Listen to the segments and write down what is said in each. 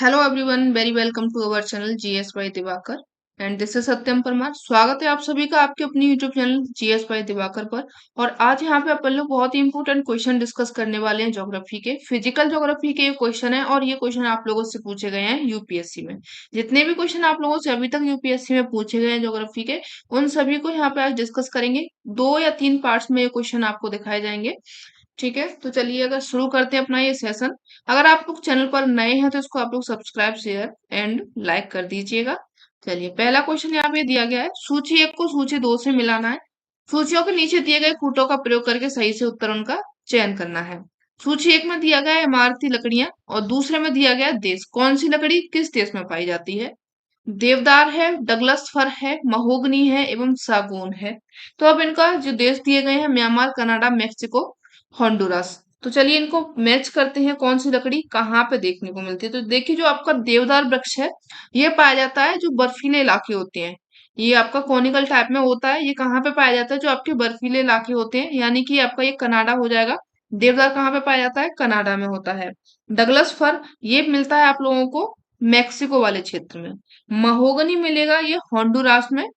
Hello everyone, very welcome to our channel GS by Diwakar and this is Satyam Parmar. स्वागत है आप सभी का आपके अपनी YouTube channel GS by Diwakar पर। और आज यहाँ पे अपन लोग बहुत ही इंपॉर्टेंट क्वेश्चन डिस्कस करने वाले हैं ज्योग्राफी के। फिजिकल ज्योग्राफी के ये क्वेश्चन है और ये क्वेश्चन आप लोगों से पूछे गए हैं यूपीएससी में। जितने भी क्वेश्चन आप लोगों से अभी तक यूपीएससी में पूछे गए हैं ज्योग्राफी के, उन सभी को यहाँ पे आज डिस्कस करेंगे। 2 या 3 पार्ट्स में ये क्वेश्चन आपको दिखाए जाएंगे। ठीक है, तो चलिए अगर शुरू करते हैं अपना ये सेशन। अगर आप लोग चैनल पर नए हैं तो इसको आप लोग सब्सक्राइब शेयर एंड लाइक कर दीजिएगा। चलिए, पहला क्वेश्चन यहाँ पे दिया गया है, सूची 1 को सूची 2 से मिलाना है। सूचियों के नीचे दिए गए खूंटों का प्रयोग करके सही से उत्तर उनका चयन करना है। सूची 1 में दिया गया है इमारती लकड़ियां और दूसरे में दिया गया है देश। कौन सी लकड़ी किस देश में पाई जाती है? देवदार है, डगलस फर है, महोगनी है एवं सागौन है। तो अब इनका जो देश दिए गए हैं, म्यांमार, कनाडा, मेक्सिको, होंडुरास। तो चलिए इनको मैच करते हैं, कौन सी लकड़ी कहाँ पे देखने को मिलती है। तो देखिए, जो आपका देवदार वृक्ष है, ये पाया जाता है जो बर्फीले इलाके होते हैं। ये आपका कॉनिकल टाइप में होता है। ये कहाँ पे पाया जाता है? जो आपके बर्फीले इलाके होते हैं, यानी कि आपका ये कनाडा हो जाएगा। देवदार कहाँ पे पाया जाता है? कनाडा में होता है। डगलस फर ये मिलता है आप लोगों को मैक्सिको वाले क्षेत्र में। महोगनी मिलेगा ये होंडुरास में।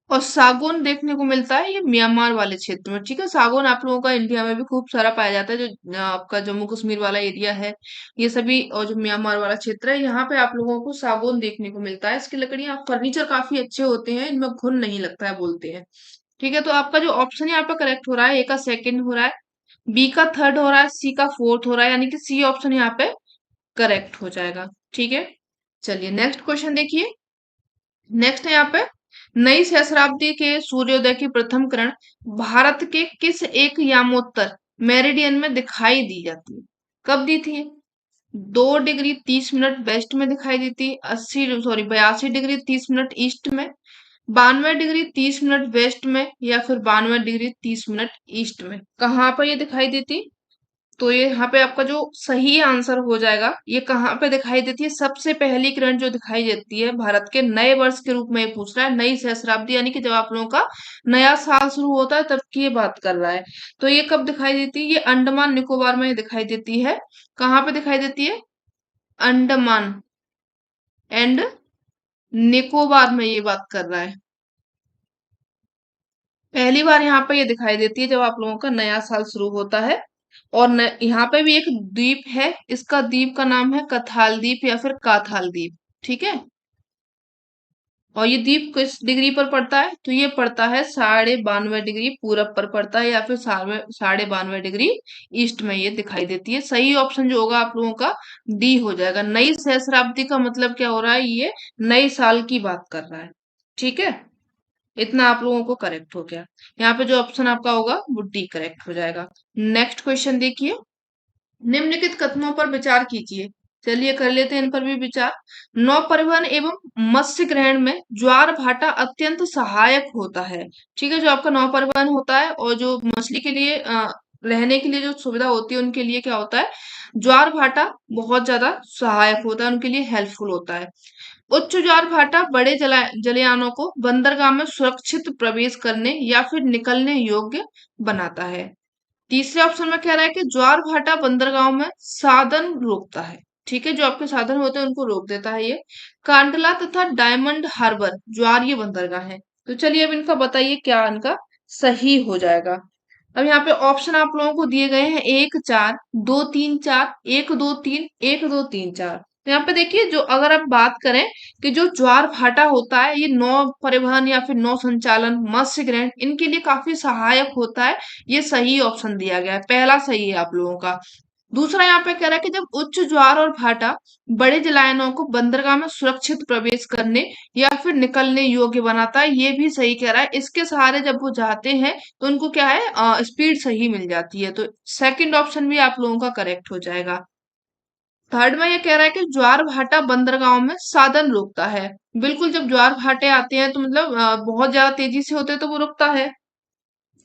और सागौन देखने को मिलता है ये म्यांमार वाले क्षेत्र में। ठीक है, सागौन आप लोगों का इंडिया में भी खूब सारा पाया जाता है। जो आपका जम्मू कश्मीर वाला एरिया है, ये सभी, और जो म्यांमार वाला क्षेत्र है, यहाँ पे आप लोगों को सागौन देखने को मिलता है। इसकी लकड़ियां, फर्नीचर काफी अच्छे होते हैं, इनमें घुन नहीं लगता है बोलते हैं। ठीक है, तो आपका जो ऑप्शन यहाँ पे करेक्ट हो रहा है, ए का सेकंड हो रहा है, बी का थर्ड हो रहा है, सी का फोर्थ हो रहा है, यानी कि सी ऑप्शन यहाँ पे करेक्ट हो जाएगा। ठीक है, चलिए नेक्स्ट क्वेश्चन देखिए। नेक्स्ट है यहाँ पे, नई सहस्राब्दी के सूर्योदय की प्रथम किरण भारत के किस एक यामोत्तर मेरिडियन में दिखाई दी जाती है? कब दी थी? 2 डिग्री 30 मिनट वेस्ट में दिखाई दी थी, 82 डिग्री 30 मिनट ईस्ट में, 92 डिग्री 30 मिनट वेस्ट में, या फिर 92 डिग्री 30 मिनट ईस्ट में। कहाँ पर ये दिखाई दी थी? तो ये यहाँ पे आपका जो सही आंसर हो जाएगा, ये कहाँ पे दिखाई देती है? सबसे पहली किरण जो दिखाई देती है भारत के नए वर्ष के रूप में, ये पूछ रहा है नई सहस्राब्दी, यानी कि जब आप लोगों का नया साल शुरू होता है तब की ये बात कर रहा है। तो ये कब दिखाई देती है? ये अंडमान निकोबार में दिखाई देती है। कहाँ पे दिखाई देती है? अंडमान एंड निकोबार में ये बात कर रहा है। पहली बार यहाँ पे ये दिखाई देती है जब आप लोगों का नया साल शुरू होता है। और यहाँ पे भी एक द्वीप है, इसका द्वीप का नाम है कथाल द्वीप या फिर काथाल द्वीप। ठीक है, और ये द्वीप किस डिग्री पर पड़ता है? तो ये पड़ता है 92.5 डिग्री पूरब पर पड़ता है, या फिर 92.5 डिग्री ईस्ट में ये दिखाई देती है। सही ऑप्शन जो होगा आप लोगों का डी हो जाएगा। नई सहस्राब्दी का मतलब क्या हो रहा है? ये नए साल की बात कर रहा है। ठीक है, इतना आप लोगों को करेक्ट हो गया। यहाँ पे जो ऑप्शन आपका होगा वो डी करेक्ट हो जाएगा। नेक्स्ट क्वेश्चन देखिए, निम्नलिखित कथनों पर विचार कीजिए। चलिए कर लेते हैं इन पर भी विचार। नौ परिवहन एवं मत्स्य ग्रहण में ज्वार भाटा अत्यंत सहायक होता है। ठीक है, जो आपका नौ परिवहन होता है और जो मछली के लिए रहने के लिए जो सुविधा होती है, उनके लिए क्या होता है? ज्वार भाटा बहुत ज्यादा सहायक होता है, उनके लिए हेल्पफुल होता है। उच्च ज्वार भाटा बड़े जलयानों को बंदरगाह में सुरक्षित प्रवेश करने या फिर निकलने योग्य बनाता है। तीसरे ऑप्शन में कह रहा है कि ज्वार भाटा बंदरगाहों में साधन रोकता है। ठीक है, जो आपके साधन होते हैं उनको रोक देता है ये। कांडला तथा डायमंड हार्बर ज्वारीय बंदरगाह है। तो चलिए अब इनका बताइए क्या इनका सही हो जाएगा। अब यहाँ पे ऑप्शन आप लोगों को दिए गए हैं 1 4 2 3 4, 1 2 3, 1 2 3 4। तो यहाँ पे देखिए, जो अगर आप बात करें कि जो ज्वार भाटा होता है, ये नौ परिवहन या फिर नौ संचालन, मत्स्य ग्रहण, इनके लिए काफी सहायक होता है। ये सही ऑप्शन दिया गया है, पहला सही है आप लोगों का। दूसरा यहाँ पे कह रहा है कि जब उच्च ज्वार और भाटा बड़े जलायनों को बंदरगाह में सुरक्षित प्रवेश करने या फिर निकलने योग्य बनाता है, ये भी सही कह रहा है। इसके सहारे जब वो जाते हैं तो उनको क्या है, स्पीड सही मिल जाती है। तो सेकंड ऑप्शन भी आप लोगों का करेक्ट हो जाएगा। थर्ड में ये कह रहा है कि ज्वार भाटा बंदरगाहों में साधन रोकता है। बिल्कुल, जब ज्वार भाटे आते हैं तो मतलब बहुत ज्यादा तेजी से होते हैं तो वो रुकता है।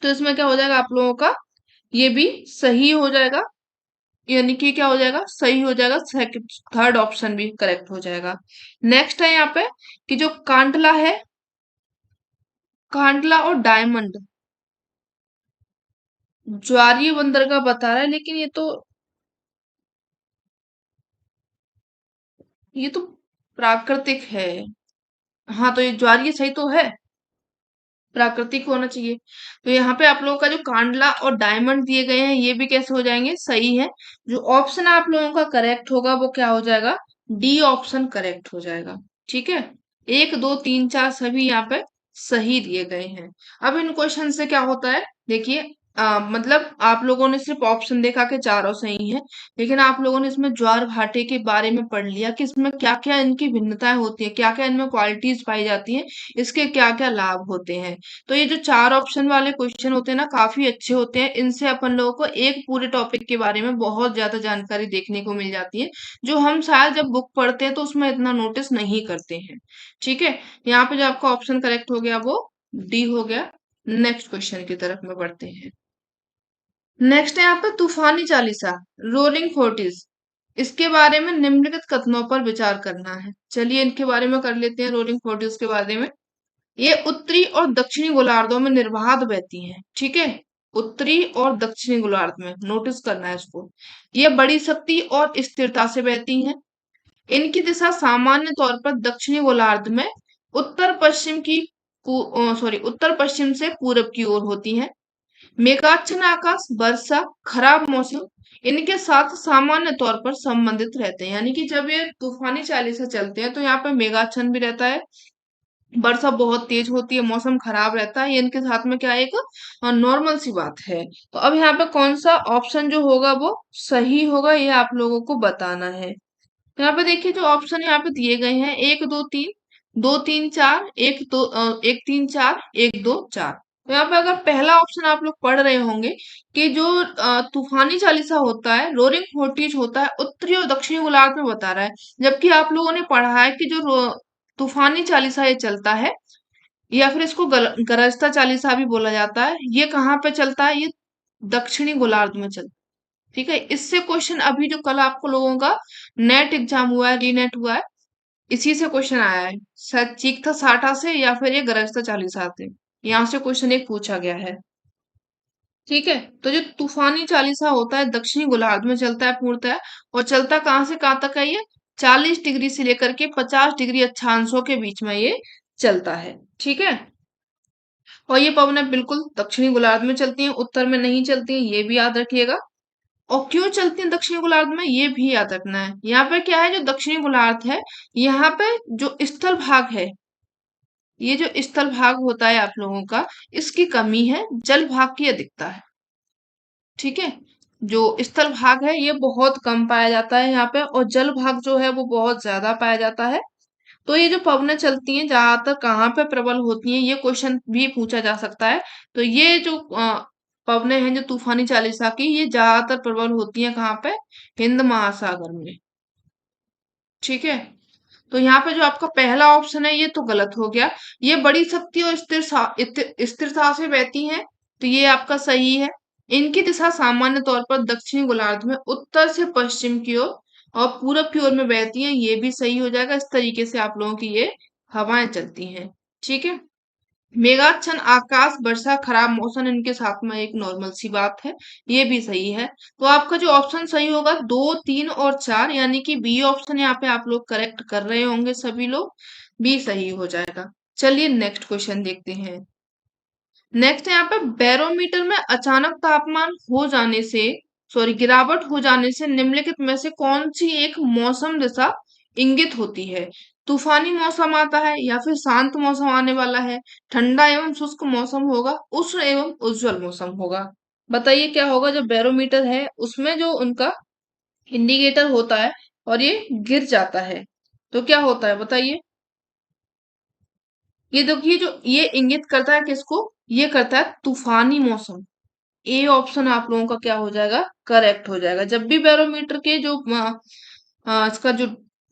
तो इसमें क्या हो जाएगा आप लोगों का? ये भी सही हो जाएगा, यानी कि क्या हो जाएगा? सही हो जाएगा। सेकंड थर्ड ऑप्शन भी करेक्ट हो जाएगा। नेक्स्ट है यहाँ पे कि जो कांडला है, कांडला और डायमंड ज्वारीय बंदरगाह बता रहा है, लेकिन ये तो ये तो प्राकृतिक है। हाँ, तो ये ज्वारीय सही तो है, प्राकृतिक होना चाहिए। तो यहाँ पे आप लोगों का जो कांडला और डायमंड दिए गए हैं ये भी कैसे हो जाएंगे, सही है। जो ऑप्शन आप लोगों का करेक्ट होगा वो क्या हो जाएगा, डी ऑप्शन करेक्ट हो जाएगा। ठीक है, एक दो तीन चार सभी यहाँ पे सही दिए गए हैं। अब इन क्वेश्चन से क्या होता है, देखिए मतलब आप लोगों ने सिर्फ ऑप्शन देखा कि चारों सही है, लेकिन आप लोगों ने इसमें ज्वार भाटे के बारे में पढ़ लिया कि इसमें क्या क्या इनकी भिन्नताएं होती है, क्या क्या इनमें क्वालिटीज पाई जाती हैं, इसके क्या क्या लाभ होते हैं। तो ये जो चार ऑप्शन वाले क्वेश्चन होते हैं ना, काफी अच्छे होते हैं। इनसे अपन लोगों को एक पूरे टॉपिक के बारे में बहुत ज्यादा जानकारी देखने को मिल जाती है, जो हम शायद जब बुक पढ़ते हैं तो उसमें इतना नोटिस नहीं करते हैं। ठीक है, यहाँ पे जो आपका ऑप्शन करेक्ट हो गया वो डी हो गया। नेक्स्ट क्वेश्चन की तरफ में बढ़ते हैं। नेक्स्ट है यहाँ पे तूफानी चालीसा, रोलिंग फोर्टिस। इसके बारे में निम्नलिखित कथनों पर विचार करना है। चलिए इनके बारे में कर लेते हैं, रोलिंग फोर्टिस के बारे में। ये उत्तरी और दक्षिणी गोलार्धों में निर्बाध बहती हैं। ठीक है, उत्तरी और दक्षिणी गोलार्ध में, नोटिस करना है इसको। ये बड़ी शक्ति और स्थिरता से बहती हैं। इनकी दिशा सामान्य तौर पर दक्षिणी गोलार्ध में उत्तर पश्चिम की उत्तर पश्चिम से पूरब की ओर होती है। मेघाच्छन्न आकाश, वर्षा, खराब मौसम इनके साथ सामान्य तौर पर संबंधित रहते हैं। यानी कि जब ये तूफानी चाली से चलते हैं तो यहाँ पे मेघाच्छन्न भी रहता है, वर्षा बहुत तेज होती है, मौसम खराब रहता है, ये इनके साथ में क्या है, एक नॉर्मल सी बात है। तो अब यहाँ पे कौन सा ऑप्शन जो होगा वो सही होगा, ये आप लोगों को बताना है। तो यहाँ पे देखिए जो ऑप्शन यहाँ पे दिए गए हैं, एक दो तीन, दो तीन चार, एक तीन चार, एक दो चार। तो यहाँ पे अगर पहला ऑप्शन आप लोग पढ़ रहे होंगे कि जो तूफानी चालीसा होता है, रोरिंग फोर्टीज होता है, उत्तरी और दक्षिणी गोलार्ध में बता रहा है। जबकि आप लोगों ने पढ़ा है कि जो तूफानी चालीसा ये चलता है, या फिर इसको गरजता चालीसा भी बोला जाता है, ये कहाँ पे चलता है, ये दक्षिणी गोलार्ध में चलता है। ठीक है, इससे क्वेश्चन अभी जो कल आपको लोगों का नेट एग्जाम हुआ है, रीनेट हुआ है, इसी से क्वेश्चन आया है, शायद चीखता साठा से या फिर ये गरजता चालीसा से, यहाँ से क्वेश्चन एक पूछा गया है। ठीक है, तो जो तूफानी चालीसा होता है दक्षिणी गोलार्ध में चलता है पूर्णतः, और चलता कहाँ से कहाँ तक है, ये 40 डिग्री से लेकर के 50 डिग्री अक्षांशों के बीच में ये चलता है। ठीक है, और ये पवनें बिल्कुल दक्षिणी गोलार्ध में चलती हैं, उत्तर में नहीं चलती हैं, ये भी याद रखिएगा। और क्यों चलती हैं दक्षिणी गोलार्ध में, ये भी याद रखना है। यहाँ पे क्या है, जो दक्षिणी गोलार्ध है, यहाँ पे जो स्थल भाग है, ये जो स्थल भाग होता है आप लोगों का, इसकी कमी है, जल भाग की अधिकता है। ठीक है, जो स्थल भाग है ये बहुत कम पाया जाता है यहाँ पे, और जल भाग जो है वो बहुत ज्यादा पाया जाता है। तो ये जो पवनें चलती हैं ज्यादातर कहाँ पे प्रबल होती हैं, ये क्वेश्चन भी पूछा जा सकता है। तो ये जो पवनें हैं जो तूफानी चालीसा की, ये ज्यादातर प्रबल होती हैं कहाँ पे, हिंद महासागर में। ठीक है, तो यहाँ पे जो आपका पहला ऑप्शन है ये तो गलत हो गया। ये बड़ी शक्ति और स्थिरता से बहती हैं, तो ये आपका सही है। इनकी दिशा सामान्य तौर पर दक्षिणी गोलार्ध में उत्तर से पश्चिम की ओर और पूरब की ओर में बहती हैं, ये भी सही हो जाएगा। इस तरीके से आप लोगों की ये हवाएं चलती हैं। ठीक है, मेघाच्छन्न आकाश, वर्षा, खराब मौसम इनके साथ में एक नॉर्मल सी बात है, ये भी सही है। तो आपका जो ऑप्शन सही होगा दो, तीन और चार, यानी कि बी ऑप्शन यहाँ पे आप लोग करेक्ट कर रहे होंगे सभी लोग, बी सही हो जाएगा। चलिए नेक्स्ट क्वेश्चन देखते हैं। नेक्स्ट है यहाँ पे, बैरोमीटर में अचानक तापमान हो जाने से, गिरावट हो जाने से निम्नलिखित में से कौन सी एक मौसम दशा इंगित होती है। तूफानी मौसम आता है, या फिर शांत मौसम आने वाला है, ठंडा एवं शुष्क मौसम होगा, उष्ण एवं उज्जवल मौसम होगा। बताइए क्या होगा, जब बैरोमीटर है उसमें जो उनका इंडिकेटर होता है और ये गिर जाता है, तो क्या होता है बताइए। ये देखिए जो ये इंगित करता है किसको, ये करता है तूफानी मौसम। ए ऑप्शन आप लोगों का क्या हो जाएगा, करेक्ट हो जाएगा। जब भी बैरोमीटर के जो इसका जो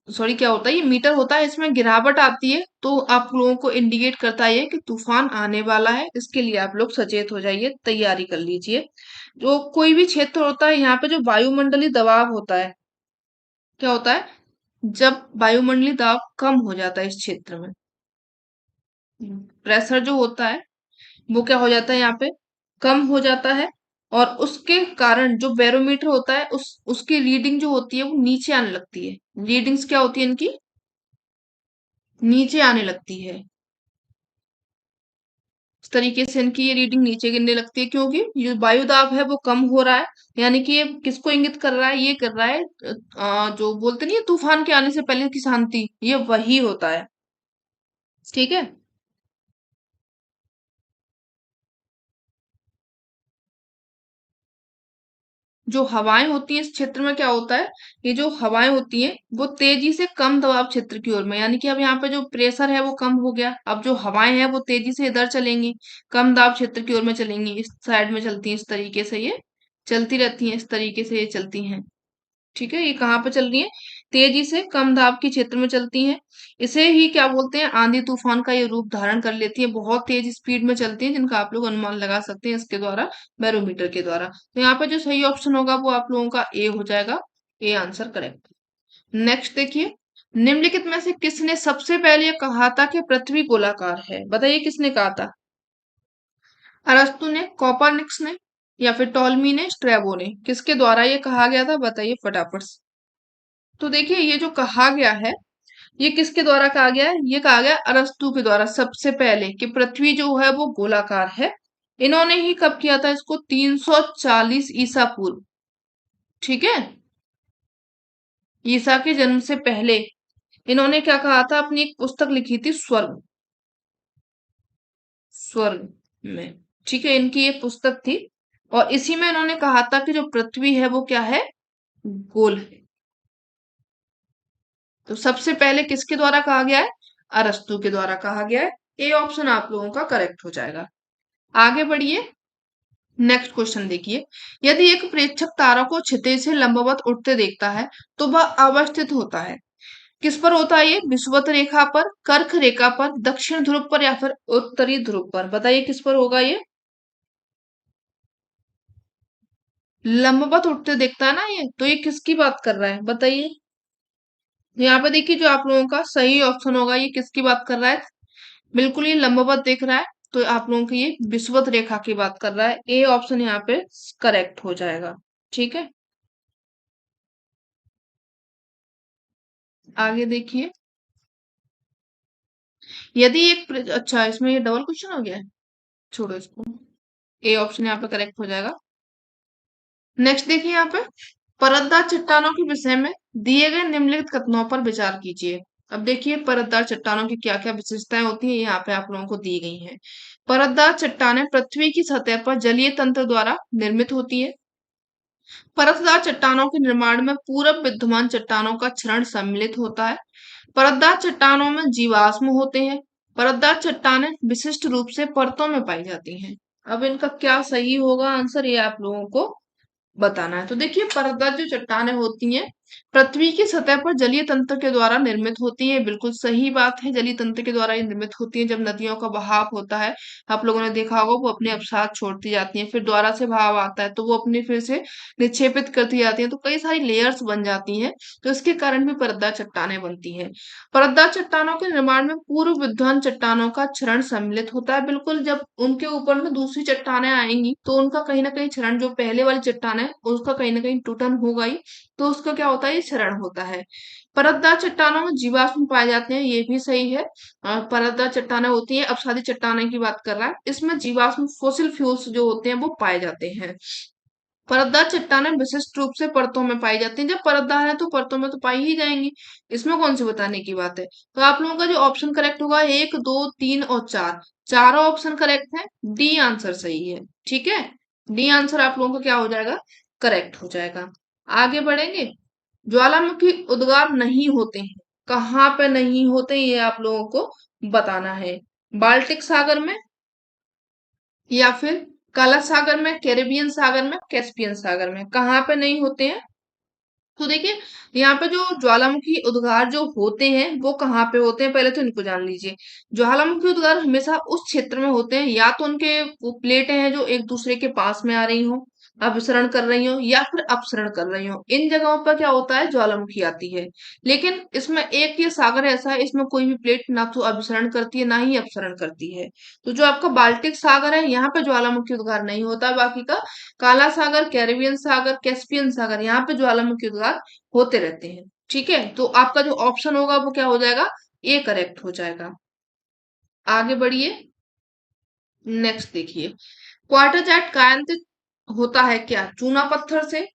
क्या होता है, ये मीटर होता है, इसमें गिरावट आती है तो आप लोगों को इंडिकेट करता है ये कि तूफान आने वाला है। इसके लिए आप लोग सचेत हो जाइए, तैयारी कर लीजिए। जो कोई भी क्षेत्र होता है, यहाँ पे जो वायुमंडलीय दबाव होता है, क्या होता है, जब वायुमंडलीय दबाव कम हो जाता है इस क्षेत्र में, प्रेशर जो होता है वो क्या हो जाता है, यहाँ पे कम हो जाता है। और उसके कारण जो बैरोमीटर होता है उसकी रीडिंग जो होती है वो नीचे आने लगती है। रीडिंग्स क्या होती है इनकी? नीचे आने लगती है। इस तरीके से इनकी ये रीडिंग नीचे गिरने लगती है, क्योंकि जो वायु दाब है वो कम हो रहा है। यानी कि ये किसको इंगित कर रहा है? ये कर रहा है जो बोलते नहीं है तूफान के आने से पहले की शांति, ये वही होता है। ठीक है। जो हवाएं होती हैं इस क्षेत्र में क्या होता है, ये जो हवाएं होती हैं वो तेजी से कम दबाव क्षेत्र की ओर में, यानी कि अब यहाँ पे जो प्रेशर है वो कम हो गया, अब जो हवाएं हैं वो तेजी से इधर चलेंगी, कम दाब क्षेत्र की ओर में चलेंगी, इस साइड में चलती हैं, इस तरीके से ये चलती रहती हैं, इस तरीके से ये चलती हैं। ठीक है, ये कहाँ पे चल रही है? तेजी से कम दाब के क्षेत्र में चलती हैं। इसे ही क्या बोलते हैं? आंधी तूफान का ये रूप धारण कर लेती है, बहुत तेज स्पीड में चलती है, जिनका आप लोग अनुमान लगा सकते हैं इसके द्वारा, बैरोमीटर के द्वारा। तो यहाँ पे जो सही ऑप्शन होगा वो आप लोगों का ए हो जाएगा। A answer correct. नेक्स्ट देखिए, निम्नलिखित में से किसने सबसे पहले ये कहा था कि पृथ्वी गोलाकार है? बताइए किसने कहा था? अरस्तु ने, कोपरनिकस ने, या फिर टॉलमी ने, स्ट्रैबो ने? किसके द्वारा ये कहा गया था? बताइए फटाफट से। तो देखिए, ये जो कहा गया है, ये किसके द्वारा कहा गया है? ये कहा गया अरस्तु के द्वारा सबसे पहले, कि पृथ्वी जो है वो गोलाकार है। इन्होंने ही कब किया था इसको? 340 ईसा पूर्व। ठीक है, ईसा के जन्म से पहले इन्होंने क्या कहा था? अपनी एक पुस्तक लिखी थी, स्वर्ग। स्वर्ग में, ठीक है, इनकी ये पुस्तक थी। और इसी में इन्होंने कहा था कि जो पृथ्वी है वो क्या है? गोल है। तो सबसे पहले किसके द्वारा कहा गया है? अरस्तु के द्वारा कहा गया है। ए ऑप्शन आप लोगों का करेक्ट हो जाएगा। आगे बढ़िए। नेक्स्ट क्वेश्चन देखिए, यदि एक प्रेक्षक तारा को क्षितिज से लंबवत उड़ते देखता है तो वह अवस्थित होता है, किस पर होता है? ये विषुवत रेखा पर, कर्क रेखा पर, दक्षिण ध्रुव पर, या फिर उत्तरी ध्रुव पर? बताइए किस पर होगा ये? लंबवत उड़ते देखता है ना ये, तो ये किसकी बात कर रहा है? बताइए। यहाँ पे देखिए, जो आप लोगों का सही ऑप्शन होगा, ये किसकी बात कर रहा है? बिल्कुल ये लंबवत देख रहा है, तो आप लोगों की ये विषुवत रेखा की बात कर रहा है। ए ऑप्शन यहाँ पे करेक्ट हो जाएगा। ठीक है, आगे देखिए, यदि अच्छा, इसमें ये डबल क्वेश्चन हो गया है, छोड़ो इसको। ए ऑप्शन यहाँ पे करेक्ट हो जाएगा। नेक्स्ट देखिए, यहाँ पे परतदार चट्टानों के विषय में दिए गए निम्नलिखित कथनों पर विचार कीजिए। अब देखिए, परतदार चट्टानों की क्या क्या विशेषताएं होती हैं, यहाँ पे आप लोगों को दी गई हैं। परतदार चट्टानें पृथ्वी की सतह पर जलीय तंत्र द्वारा निर्मित होती है। परतदार चट्टानों के निर्माण में पूरक विद्यमान चट्टानों का क्षरण सम्मिलित होता है। परतदार चट्टानों में जीवाश्म होते हैं। परतदार चट्टानें विशिष्ट रूप से परतों में पाई जाती हैं। अब इनका क्या सही होगा आंसर, ये आप लोगों को बताना है। तो देखिए, परतदार जो चट्टानें होती हैं पृथ्वी की सतह पर जलीय तंत्र के द्वारा निर्मित होती हैं। बिल्कुल सही बात है, जलीय तंत्र के द्वारा ये निर्मित होती हैं। जब नदियों का बहाव होता है, आप लोगों ने देखा होगा, वो अपने अवसाद छोड़ती जाती हैं, फिर दोबारा से बहाव आता है तो वो अपनी फिर से निक्षेपित करती जाती हैं, तो कई सारी लेयर्स बन जाती हैं। तो इसके कारण भी परतदार चट्टानें बनती हैं। परतदार चट्टानों के निर्माण में पूर्व विद्वान चट्टानों का क्षरण सम्मिलित होता है। बिल्कुल, जब उनके ऊपर में दूसरी चट्टानें आएंगी तो उनका कहीं ना कहीं क्षरण, जो पहले वाली चट्टान है उसका कहीं ना कहीं टूटन होगा ही, तो उसका क्या होता है? ये क्षरण होता है। परतदार चट्टानों में जीवाश्म पाए जाते हैं, ये भी सही है। परतदार चट्टानें होती है, अपसादी चट्टानें की बात कर रहा है, इसमें जीवाश्म फोसिल फ्यूल्स जो होते हैं वो पाए जाते हैं। परतदार चट्टानें विशिष्ट रूप से परतों में पाई जाती हैं। जब परतदार है तो परतों में तो पाई ही जाएंगी, इसमें कौन सी बताने की बात है? तो आप लोगों का जो ऑप्शन करेक्ट होगा, एक, दो, तीन और चार, चारों ऑप्शन करेक्ट है। डी आंसर सही है। ठीक है, डी आंसर आप लोगों का क्या हो जाएगा? करेक्ट हो जाएगा। आगे बढ़ेंगे। ज्वालामुखी उद्गार नहीं होते हैं, कहाँ पे नहीं होते ये आप लोगों को बताना है। बाल्टिक सागर में, या फिर काला सागर में, कैरेबियन सागर में, कैस्पियन सागर में, कहाँ पे नहीं होते हैं? तो देखिए, यहाँ पे जो ज्वालामुखी उद्गार जो होते हैं वो कहाँ पे होते हैं, पहले तो इनको जान लीजिए। ज्वालामुखी उद्गार हमेशा उस क्षेत्र में होते हैं, या तो उनके वो प्लेटें हैं जो एक दूसरे के पास में आ रही हो, अभिसरण कर रही हो या फिर अपसरण कर रही हो, इन जगहों पर क्या होता है, ज्वालामुखी आती है। लेकिन इसमें एक ये सागर ऐसा है, इसमें कोई भी प्लेट ना तो अभिसरण करती है ना ही अपसरण करती है। तो जो आपका बाल्टिक सागर है, यहाँ पे ज्वालामुखी उद्गार नहीं होता। बाकी का काला सागर, कैरिबियन सागर, कैस्पियन सागर, यहाँ पे ज्वालामुखी उद्गार होते रहते हैं। ठीक है, तो आपका जो ऑप्शन होगा वो क्या हो जाएगा, ए करेक्ट हो जाएगा। आगे बढ़िए, नेक्स्ट देखिए। क्वार्टरजाइट कायांतित होता है क्या, चूना पत्थर से,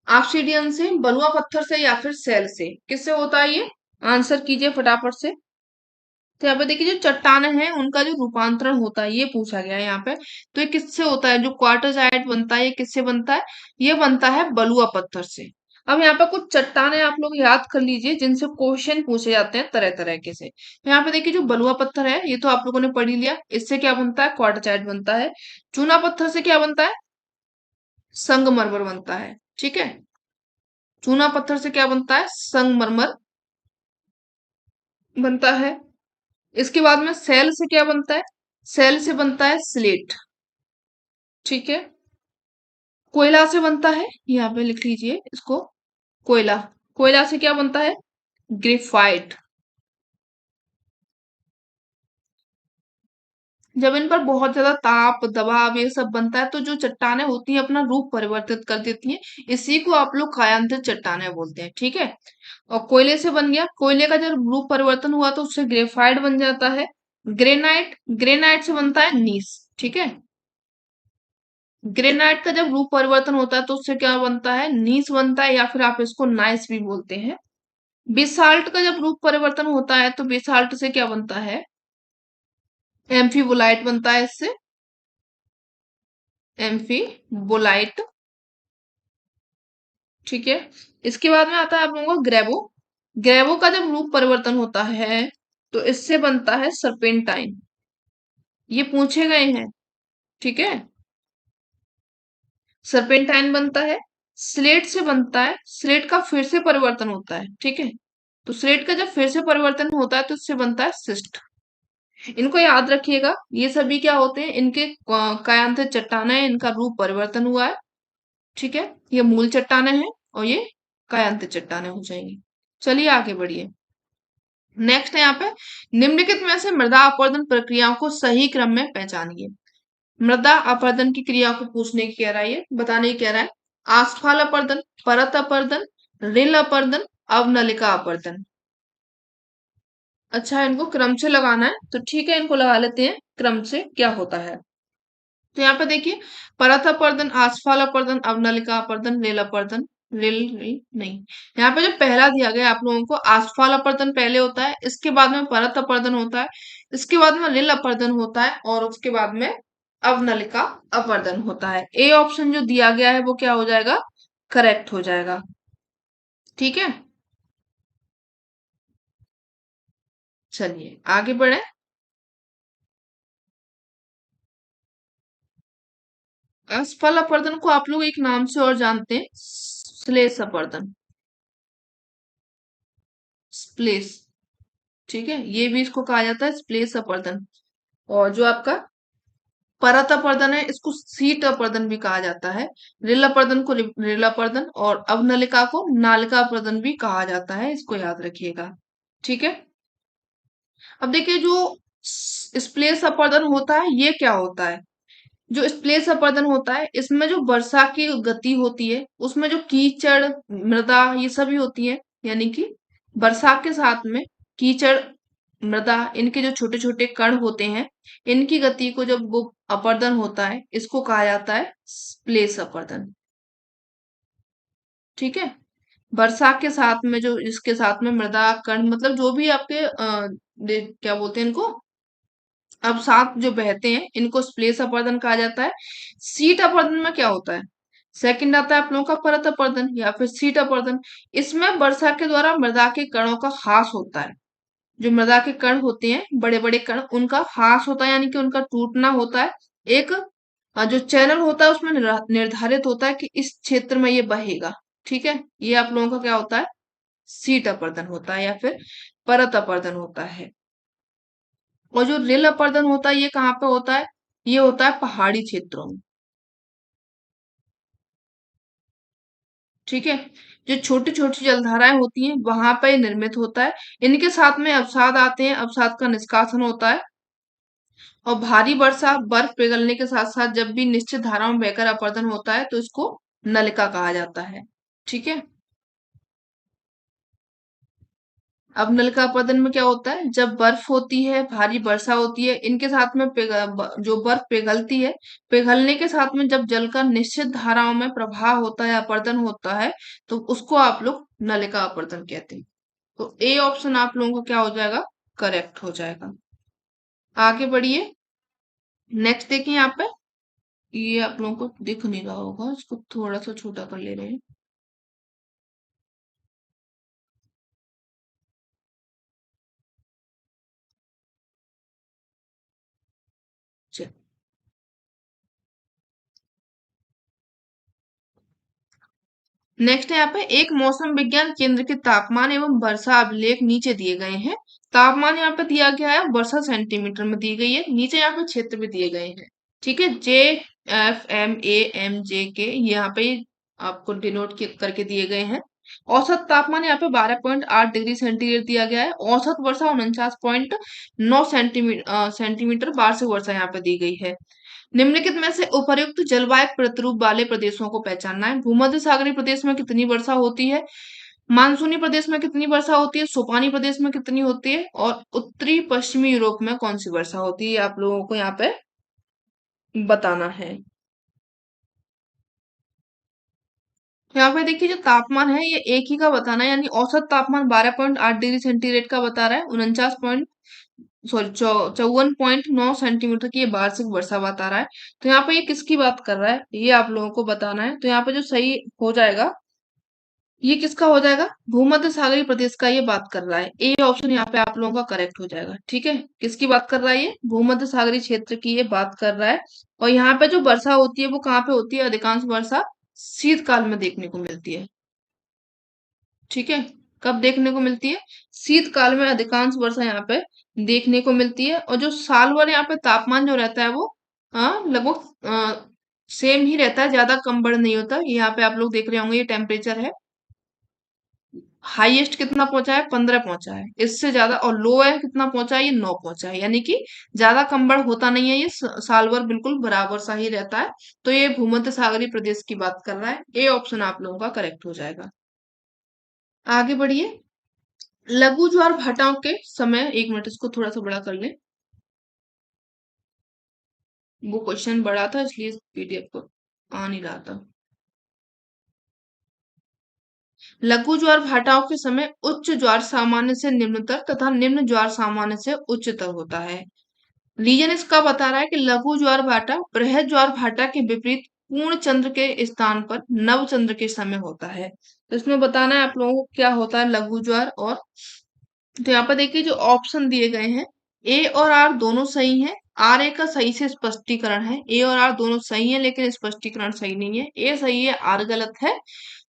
ऑब्सिडियन से, बलुआ पत्थर से या फिर सेल से, किससे होता है ये, आंसर कीजिए फटाफट से। तो यहाँ पे देखिए जो चट्टाने हैं उनका जो रूपांतरण होता है ये पूछा गया है यहाँ पे। तो ये किससे होता है, जो क्वार्टरजाइट बनता है ये किससे बनता है, ये बनता है बलुआ पत्थर से। अब यहाँ पे कुछ चट्टाने आप लोग याद कर लीजिए जिनसे क्वेश्चन पूछे जाते हैं तरह तरह के से। तो यहाँ पे देखिए जो बलुआ पत्थर है ये तो आप लोगों ने पढ़ ही लिया, इससे क्या बनता है, क्वार्टरजाइट बनता है। चूना पत्थर से क्या बनता है, संगमरमर बनता है। ठीक है, चूना पत्थर से क्या बनता है, संगमरमर बनता है। इसके बाद में सेल से क्या बनता है, सेल से बनता है स्लेट। ठीक है, कोयला से बनता है, यहाँ पे लिख लीजिए इसको, कोयला। कोयला से क्या बनता है, ग्रेफाइट। जब इन पर बहुत ज्यादा ताप दबाव ये सब बनता है तो जो चट्टानें होती हैं अपना रूप परिवर्तित कर देती हैं, इसी को आप लोग कायांतित चट्टानें बोलते हैं। ठीक है, और कोयले से बन गया, कोयले का जब रूप परिवर्तन हुआ तो उससे ग्रेफाइट बन जाता है। ग्रेनाइट, ग्रेनाइट से बनता है नीस। ठीक है, ग्रेनाइट का जब रूप परिवर्तन होता है तो उससे क्या बनता है, नीस बनता है, या फिर आप इसको नाइस भी बोलते हैं। बेसाल्ट का जब रूप परिवर्तन होता है तो बेसाल्ट से क्या बनता है, एम्फीबोलाइट बनता है इससे, एम्फीबोलाइट। ठीक है, इसके बाद में आता है आप लोगों को ग्रेवो। ग्रेवो का जब रूप परिवर्तन होता है तो इससे बनता है सरपेंटाइन, ये पूछे गए हैं। ठीक है, सरपेंटाइन बनता है। स्लेट से बनता है, स्लेट का फिर से परिवर्तन होता है। ठीक है, तो स्लेट का जब फिर से परिवर्तन होता है तो इससे बनता है सिस्ट। इनको याद रखिएगा, ये सभी क्या होते हैं, इनके कायांतित चट्टाने हैं, इनका रूप परिवर्तन हुआ है। ठीक है, ये मूल चट्टाने हैं और ये कायांतित चट्टाने हो जाएंगी। चलिए आगे बढ़िए, नेक्स्ट है यहाँ पे, निम्नलिखित में से मृदा अपरदन प्रक्रियाओं को सही क्रम में पहचानिए। मृदा अपरदन की क्रिया को पूछने की कह रहा है, ये बताने की कह रहा है। आस्थफाल अपर्दन, परत अपर्दन, रिल अपर्दन, अवनलिका अपर्दन। अच्छा, इनको क्रम से लगाना है तो ठीक है, इनको लगा लेते हैं क्रम से, क्या होता है। तो यहाँ पे देखिए, परत अपर्दन, आसफाल अपर्दन, अवनलिका अपर्दन, रेल अपर्दन, रेल रेल नहीं, यहाँ पे जो पहला दिया गया आप लोगों को, आसफाल अपर्दन पहले होता है, इसके बाद में परत अपर्दन होता है, इसके बाद में रेल अपर्दन होता है, और उसके बाद में अवनलिका अपर्दन होता है। ए ऑप्शन जो दिया गया है वो क्या हो जाएगा, करेक्ट हो जाएगा। ठीक है, चलिए आगे बढ़े। असफल अपर्दन को आप लोग एक नाम से और जानते हैं, श्लेष अपर्दन, स्प्लेस। ठीक है, ये भी इसको कहा जाता है स्प्लेस अपर्दन। और जो आपका परत अपर्दन है इसको सीट अपर्दन भी कहा जाता है। रिल अपर्दन को रिल अपर्दन, और अवनलिका को नालिका अपर्दन भी कहा जाता है, इसको याद रखिएगा। ठीक है, अब देखिए जो स्प्लेस अपर्दन होता है ये क्या होता है, जो स्प्लेस अपर्दन होता है इसमें जो वर्षा की गति होती है उसमें जो कीचड़ मृदा ये सभी होती है, यानी कि वर्षा के साथ में कीचड़ मृदा इनके जो छोटे छोटे कण होते हैं, इनकी गति को जब वो अपर्दन होता है इसको कहा जाता है स्प्लेस अपर्दन। ठीक है, वर्षा के साथ में जो इसके साथ में मृदा कण मतलब जो भी आपके क्या बोलते हैं इनको, अब साथ जो बहते हैं इनको स्प्लेश अपर्दन कहा जाता है। सीट अपर्दन में क्या होता है, सेकंड आता है आप लोगों का परत अपर्दन या फिर सीट अपर्दन। इसमें वर्षा के द्वारा मृदा के कणों का ह्रास होता है। जो मृदा के कण होते हैं बड़े बड़े कण उनका ह्रास होता है, यानी कि उनका टूटना होता है। एक जो चैनल होता है उसमें निर्धारित होता है कि इस क्षेत्र में ये बहेगा। ठीक है, ये आप लोगों का क्या होता है, सीट अपर्दन होता है या फिर परत अपर्दन होता है। और जो रेल अपर्दन होता है ये कहाँ पे होता है, ये होता है पहाड़ी क्षेत्रों में। ठीक है। जो छोटी छोटी जलधाराएं होती हैं वहां पर ये निर्मित होता है। इनके साथ में अवसाद आते हैं, अवसाद का निष्कासन होता है। और भारी वर्षा, बर्फ पिघलने के साथ साथ जब भी निश्चित धारा में बहकर अपरदन होता है तो इसको नलिका कहा जाता है। ठीक है। अब नलिका अपरदन में क्या होता है, जब बर्फ होती है, भारी वर्षा होती है, इनके साथ में जो बर्फ पिघलती है, पिघलने के साथ में जब जल का निश्चित धाराओं में प्रवाह होता है, अपरदन होता है, तो उसको आप लोग नलिका अपरदन कहते हैं। तो ए ऑप्शन आप लोगों का क्या हो जाएगा, करेक्ट हो जाएगा। आगे बढ़िए। नेक्स्ट देखिए यहाँ पे, ये आप लोगों को दिख नहीं रहा होगा, इसको थोड़ा सा छोटा कर ले रहे हैं। नेक्स्ट है यहाँ पे, एक मौसम विज्ञान केंद्र के तापमान एवं वर्षा अभिलेख नीचे दिए गए हैं। तापमान यहाँ पे दिया गया है, वर्षा सेंटीमीटर में दी गई है, नीचे यहाँ पे क्षेत्र भी दिए गए हैं। ठीक है। JFMAMJ के यहाँ पे आपको डिनोट करके दिए गए हैं। औसत तापमान यहाँ पे 12.8 डिग्री सेंटीग्रेड दिया गया है। औसत वर्षा 49.9 सेंटीमीटर वार्षिक वर्षा यहाँ पे दी गई है। निम्नलिखित में से उपर्युक्त जलवायु प्रतिरूप वाले प्रदेशों को पहचानना है। भूमध्य सागरीय प्रदेश में कितनी वर्षा होती है, मानसूनी प्रदेश में कितनी वर्षा होती है, सोपानी प्रदेश में कितनी होती है, और उत्तरी पश्चिमी यूरोप में कौन सी वर्षा होती है, आप लोगों को यहाँ पे बताना है। यहाँ पे देखिए, जो तापमान है ये एक ही का बताना है, यानी औसत तापमान 12.8 डिग्री सेंटीग्रेड का बता रहा है। 49 पॉइंट सॉरी 54.9 सेंटीमीटर की ये वार्षिक वर्षा बता रहा है। तो यहाँ पे ये किसकी बात कर रहा है, ये आप लोगों को बताना है। तो यहाँ पे जो सही हो जाएगा, ये किसका हो जाएगा, भूमध्य सागरीय प्रदेश का ये बात कर रहा है। ए ऑप्शन यहाँ पे आप लोगों का करेक्ट हो जाएगा। ठीक है। किसकी बात कर रहा है, ये भूमध्य सागरीय क्षेत्र की ये बात कर रहा है। और यहाँ पे जो वर्षा होती है वो कहाँ पे होती है, अधिकांश वर्षा शीतकाल में देखने को मिलती है। ठीक है। कब देखने को मिलती है, शीतकाल में अधिकांश वर्षा यहाँ पे देखने को मिलती है। और जो साल भर यहाँ पे तापमान जो रहता है वो लगभग सेम ही रहता है, ज्यादा कम बढ़ नहीं होता। यहाँ पे आप लोग देख रहे होंगे, ये टेम्परेचर है। हाईएस्ट कितना पहुंचा है, 15 पहुंचा है। इससे ज्यादा, और लो है कितना पहुंचा है, ये 9 पहुंचा है। यानी कि ज्यादा कम बढ़ होता नहीं है, ये साल भर बिल्कुल बराबर सा ही रहता है। तो ये भूमध्य सागरीय प्रदेश की बात कर रहा है। ए ऑप्शन आप लोगों का करेक्ट हो जाएगा। आगे बढ़िए। लघु ज्वार भाटाओं के समय, एक मिनट इसको थोड़ा सा बड़ा कर ले, वो क्वेश्चन बड़ा था इसलिए पीडीएफ को आ नहीं रहा था। लघु ज्वार भाटाओं के समय उच्च ज्वार सामान्य से निम्नतर तथा निम्न ज्वार सामान्य से उच्चतर होता है। रीजन इसका बता रहा है कि लघु ज्वार भाटा बृहद ज्वार भाटा के विपरीत पूर्ण चंद्र के स्थान पर नव चंद्र के समय होता है। तो इसमें बताना है आप लोगों को क्या होता है लघु ज्वार। और तो यहाँ पर देखिए, जो ऑप्शन दिए गए हैं, ए और आर दोनों सही हैं। आर ए का सही से स्पष्टीकरण है, ए और आर दोनों सही है लेकिन स्पष्टीकरण सही नहीं है। ए सही है, आर गलत है,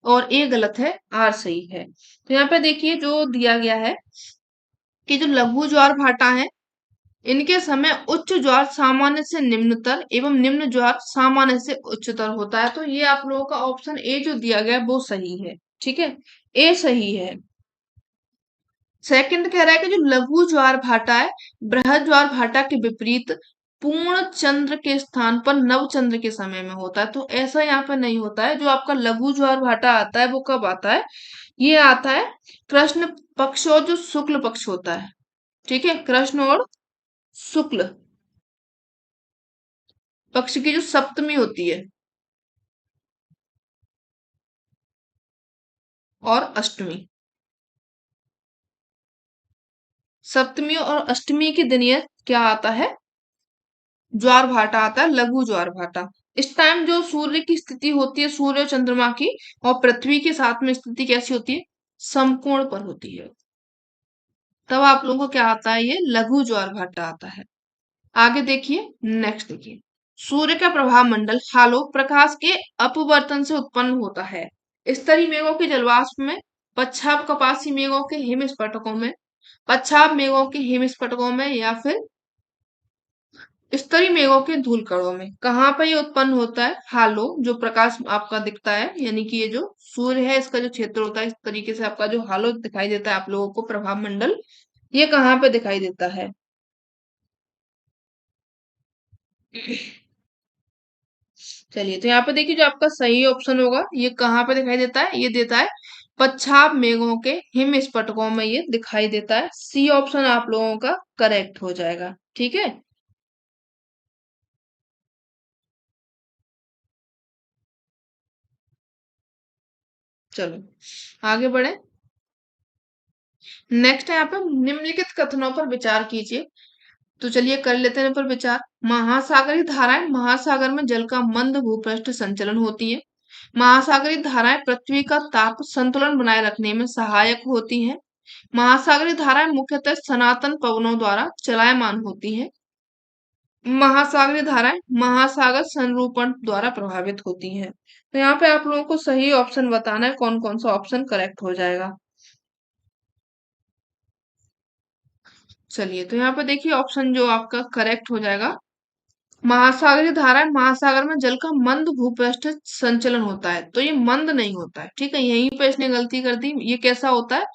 और ए गलत है, आर सही है। तो यहाँ पे देखिए जो दिया गया है कि जो लघु ज्वार भाटा है, इनके समय उच्च ज्वार सामान्य से निम्नतर एवं निम्न ज्वार सामान्य से उच्चतर होता है। तो ये आप लोगों का ऑप्शन ए जो दिया गया है वो सही है। ठीक है। ए सही है। सेकंड कह रहा है कि जो लघु ज्वार भाटा है, बृहद ज्वार भाटा के विपरीत पूर्ण चंद्र के स्थान पर नव चंद्र के समय में होता है। तो ऐसा यहाँ पे नहीं होता है। जो आपका लघु ज्वार भाटा आता है वो कब आता है, ये आता है कृष्ण पक्ष और जो शुक्ल पक्ष होता है। ठीक है। कृष्ण और शुक्ल पक्ष की जो सप्तमी होती है और अष्टमी, सप्तमी और अष्टमी के दिन ये क्या आता है, ज्वार भाटा आता है, लघु ज्वार भाटा। इस टाइम जो सूर्य की स्थिति होती है, सूर्य और चंद्रमा की और पृथ्वी के साथ में स्थिति कैसी होती है, समकोण पर होती है। तब आप लोगों को क्या आता है, ये लघु ज्वार भाटा आता है। आगे देखिए। नेक्स्ट देखिए, सूर्य का प्रभाव मंडल हालोक प्रकाश के अपवर्तन से उत्पन्न होता है। स्तरीय मेघों के जलवाष्प में, पच्छाव कपासी मेघों के हिमस्फटकों में, पच्छाव मेघों के हिमस्फटकों में, या फिर स्तरी मेघों के धूलकणों में। कहाँ पे ये उत्पन्न होता है? हालो, जो प्रकाश आपका दिखता है, यानी कि ये जो सूर्य है इसका जो क्षेत्र होता है, इस तरीके से आपका जो हालो दिखाई देता है आप लोगों को, प्रभाव मंडल, ये कहाँ पे दिखाई देता है? चलिए, तो यहाँ पे देखिए जो आपका सही ऑप्शन होगा, ये कहाँ पे दिखाई देता है? ये देता है पच्छाद मेघों के हिम स्फटिकों में, ये दिखाई देता है। सी ऑप्शन आप लोगों का करेक्ट हो जाएगा। ठीक है, चलो आगे बढ़े। नेक्स्ट है यहाँ पे निम्नलिखित कथनों पर विचार कीजिए। तो चलिए कर लेते हैं इन पर विचार। महासागरीय धाराएं, महासागर में जल का मंद भूपृष्ठ संचलन होती है। महासागरीय धाराएं पृथ्वी का ताप संतुलन बनाए रखने में सहायक होती हैं। महासागरीय धाराएं मुख्यतः सनातन पवनों द्वारा चलायमान होती हैं। महासागरीय धाराएं महासागर संरूपण द्वारा प्रभावित होती हैं। तो यहाँ पे आप लोगों को सही ऑप्शन बताना है, कौन कौन सा ऑप्शन करेक्ट हो जाएगा। चलिए, तो यहाँ पे देखिए ऑप्शन जो आपका करेक्ट हो जाएगा, महासागरीय धाराएं महासागर में जल का मंद भूपृष्ठ संचलन होता है। तो ये मंद नहीं होता है, ठीक है, यहीं पे इसने गलती कर दी। ये कैसा होता है?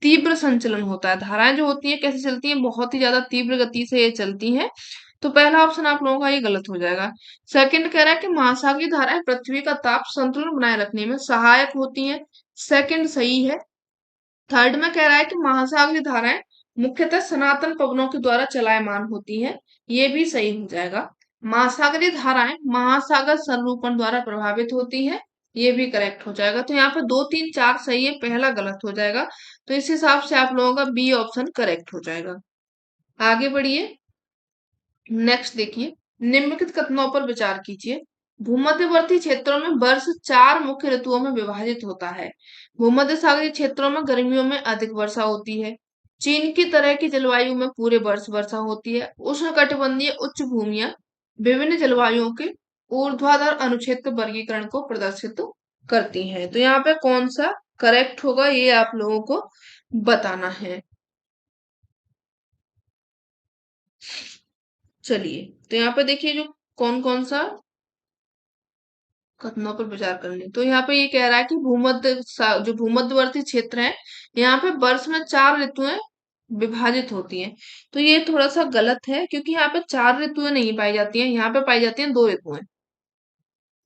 तीव्र संचलन होता है। धाराएं जो होती है कैसे चलती हैं? बहुत ही ज्यादा तीव्र गति से ये चलती हैं। तो पहला ऑप्शन आप लोगों का ये गलत हो जाएगा। सेकंड कह रहा है कि महासागरीय धाराएं पृथ्वी का ताप संतुलन बनाए रखने में सहायक होती हैं। सेकंड सही है। थर्ड में कह रहा है कि महासागरीय धाराएं मुख्यतः सनातन पवनों के द्वारा चलायमान होती हैं। ये भी सही हो जाएगा। महासागरीय धाराएं महासागर संरूपण द्वारा प्रभावित होती हैं। ये भी करेक्ट हो जाएगा। तो यहाँ पे 2 3 4 सही है, पहला गलत हो जाएगा। तो इस हिसाब से आप लोगों का बी ऑप्शन करेक्ट हो जाएगा। आगे बढ़िए। नेक्स्ट देखिए, निम्नलिखित कथनों पर विचार कीजिए। भूमध्यवर्ती क्षेत्रों में वर्ष 4 मुख्य ऋतुओं में विभाजित होता है। भूमध्य सागरीय क्षेत्रों में गर्मियों में अधिक वर्षा होती है। चीन की तरह की जलवायु में पूरे वर्ष वर्षा होती है। उष्णकटिबंधीय उच्च भूमियां विभिन्न जलवायुओं के ऊर्ध्वाधर अनुक्षेत्र वर्गीकरण को प्रदर्शित करती हैं। तो यहाँ पे कौन सा करेक्ट होगा ये आप लोगों को बताना है। चलिए, तो यहाँ पे देखिए जो कौन कौन सा कथनों पर विचार कर लें। तो यहाँ पे ये कह रहा है कि जो भूमध्यवर्ती क्षेत्र है, यहाँ पे वर्ष में 4 ऋतुएं विभाजित होती हैं। तो ये थोड़ा सा गलत है, क्योंकि यहाँ पे 4 ऋतुएं नहीं पाई जाती हैं, यहाँ पे पाई जाती हैं 2 ऋतुएं।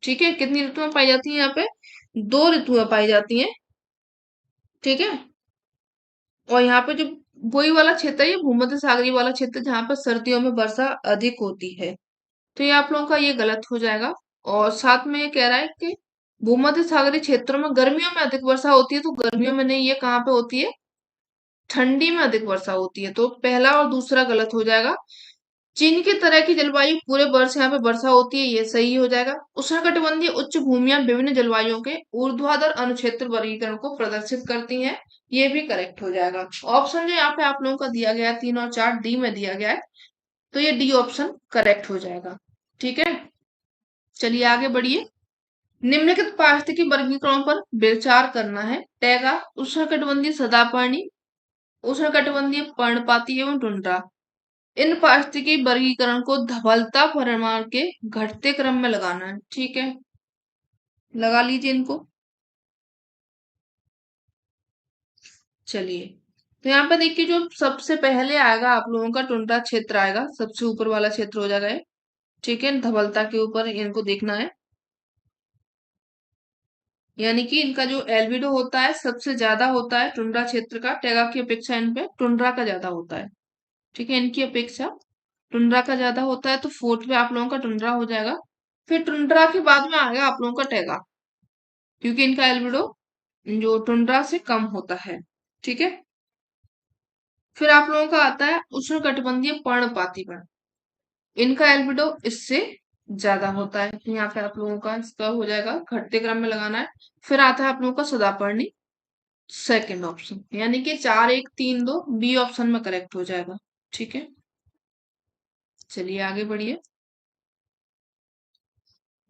ठीक है, कितनी ऋतुएं पाई जाती हैं यहाँ पे? 2 ऋतुएं पाई जाती हैं। ठीक है, और यहाँ पे जो वही वाला क्षेत्र है, ये भूमध्य सागरीय वाला क्षेत्र जहाँ पर सर्दियों में वर्षा अधिक होती है। तो ये आप लोगों का ये गलत हो जाएगा। और साथ में ये कह रहा है कि भूमध्य सागरीय क्षेत्रों में गर्मियों में अधिक वर्षा होती है। तो गर्मियों में नहीं, ये कहाँ पे होती है? ठंडी में अधिक वर्षा होती है। तो पहला और दूसरा गलत हो जाएगा। चीन की तरह की जलवायु पूरे वर्ष यहाँ पे वर्षा होती है, ये सही हो जाएगा। उष्णकटिबंधीय उच्च भूमियां विभिन्न जलवायुओं के ऊर्ध्वाधर अनुक्षेत्र वर्गीकरण को प्रदर्शित करती हैं। ये भी करेक्ट हो जाएगा। ऑप्शन जो यहाँ पे आप लोगों का दिया गया है 3 और 4, डी में दिया गया है। तो ये डी ऑप्शन करेक्ट हो जाएगा। ठीक है, चलिए आगे बढ़िए। निम्नलिखित पारिस्थितिकी वर्गीकरणों पर विचार करना है। टैगा, उष्णकटिबंधीय सदापर्णी, उष्णकटिबंधीय पर्णपाती एवं टुंड्रा। इन पारिस्थितिकी वर्गीकरण को धवलता परिमाण के घटते क्रम में लगाना है। ठीक है, लगा लीजिए इनको। चलिए, तो यहाँ पे देखिए जो सबसे पहले आएगा आप लोगों का टुंड्रा क्षेत्र आएगा, सबसे ऊपर वाला क्षेत्र हो जाएगा ये। ठीक है, धवलता के ऊपर इनको देखना है। यानी कि इनका जो एल्बिडो होता है सबसे ज्यादा होता है टुंड्रा क्षेत्र का, टैगा की अपेक्षा इन पे टुंड्रा का ज्यादा होता है। ठीक है, इनकी अपेक्षा टुंड्रा का ज्यादा होता है। तो फोर्थ पे आप लोगों का टुंड्रा हो जाएगा। फिर टुंड्रा के बाद में आएगा आप लोगों का टैगा, क्योंकि इनका एल्बिडो जो टुंड्रा से कम होता है। ठीक है, फिर आप लोगों का आता है उष्णकटिबंधीय पर्णपाती वर्ण। इनका एल्बिडो इससे ज्यादा होता है। तो यहाँ पे आप लोगों का इसका हो जाएगा, घटते क्रम में लगाना है। फिर आता है आप लोगों का सदापर्णी, सेकंड ऑप्शन, यानी कि 4 1 3 2 बी ऑप्शन में करेक्ट हो जाएगा। ठीक है, चलिए आगे बढ़िए।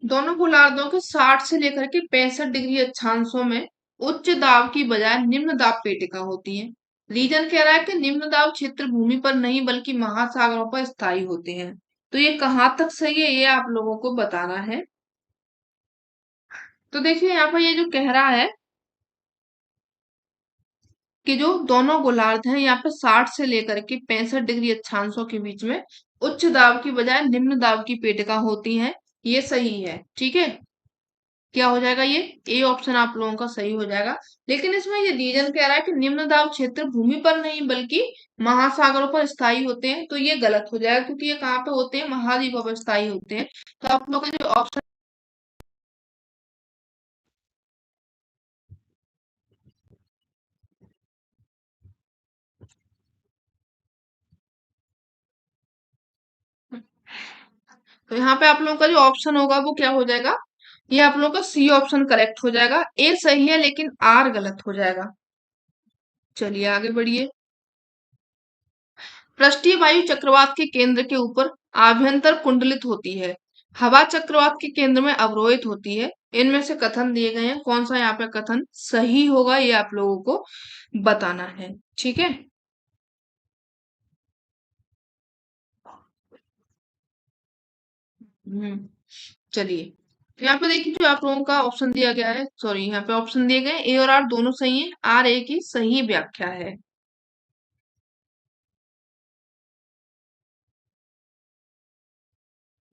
दोनों गोलार्धों के 60 से लेकर के 65 डिग्री अक्षांशों में उच्च दाब की बजाय निम्न दाब पेटिका होती है। रीजन कह रहा है कि निम्न दाब क्षेत्र भूमि पर नहीं बल्कि महासागरों पर स्थायी होते हैं। तो ये कहाँ तक सही है ये आप लोगों को बताना है। तो देखिए यहाँ पर ये जो कह रहा है कि जो दोनों गोलार्ध हैं यहाँ पे 60 से लेकर के 65 डिग्री अक्षांशों के बीच में उच्च दाब की बजाय निम्न दाब की पेटिका होती है, ये सही है। ठीक है, क्या हो जाएगा ये ए ऑप्शन आप लोगों का सही हो जाएगा। लेकिन इसमें ये रीजन कह रहा है कि निम्न दाब क्षेत्र भूमि पर नहीं बल्कि महासागरों पर स्थायी होते हैं, तो ये गलत हो जाएगा क्योंकि ये कहाँ पे होते हैं, महाद्वीपों पर स्थायी होते हैं। तो आप लोग का जो ऑप्शन, तो यहाँ पे आप लोगों का जो ऑप्शन होगा वो क्या हो जाएगा, ये आप लोगों का सी ऑप्शन करेक्ट हो जाएगा। ए सही है लेकिन आर गलत हो जाएगा। चलिए आगे बढ़िए। पृष्ठीय वायु चक्रवात के केंद्र के ऊपर आभ्यंतर कुंडलित होती है, हवा चक्रवात के केंद्र में अवरोहित होती है। इनमें से कथन दिए गए हैं, कौन सा यहाँ पे कथन सही होगा ये आप लोगों को बताना है। ठीक है, हम्म, चलिए। तो यहाँ पे देखिए जो आप लोगों का ऑप्शन दिया गया है, सॉरी यहाँ पे ऑप्शन दिए गए ए और आर दोनों सही है, आर ए की सही व्याख्या है।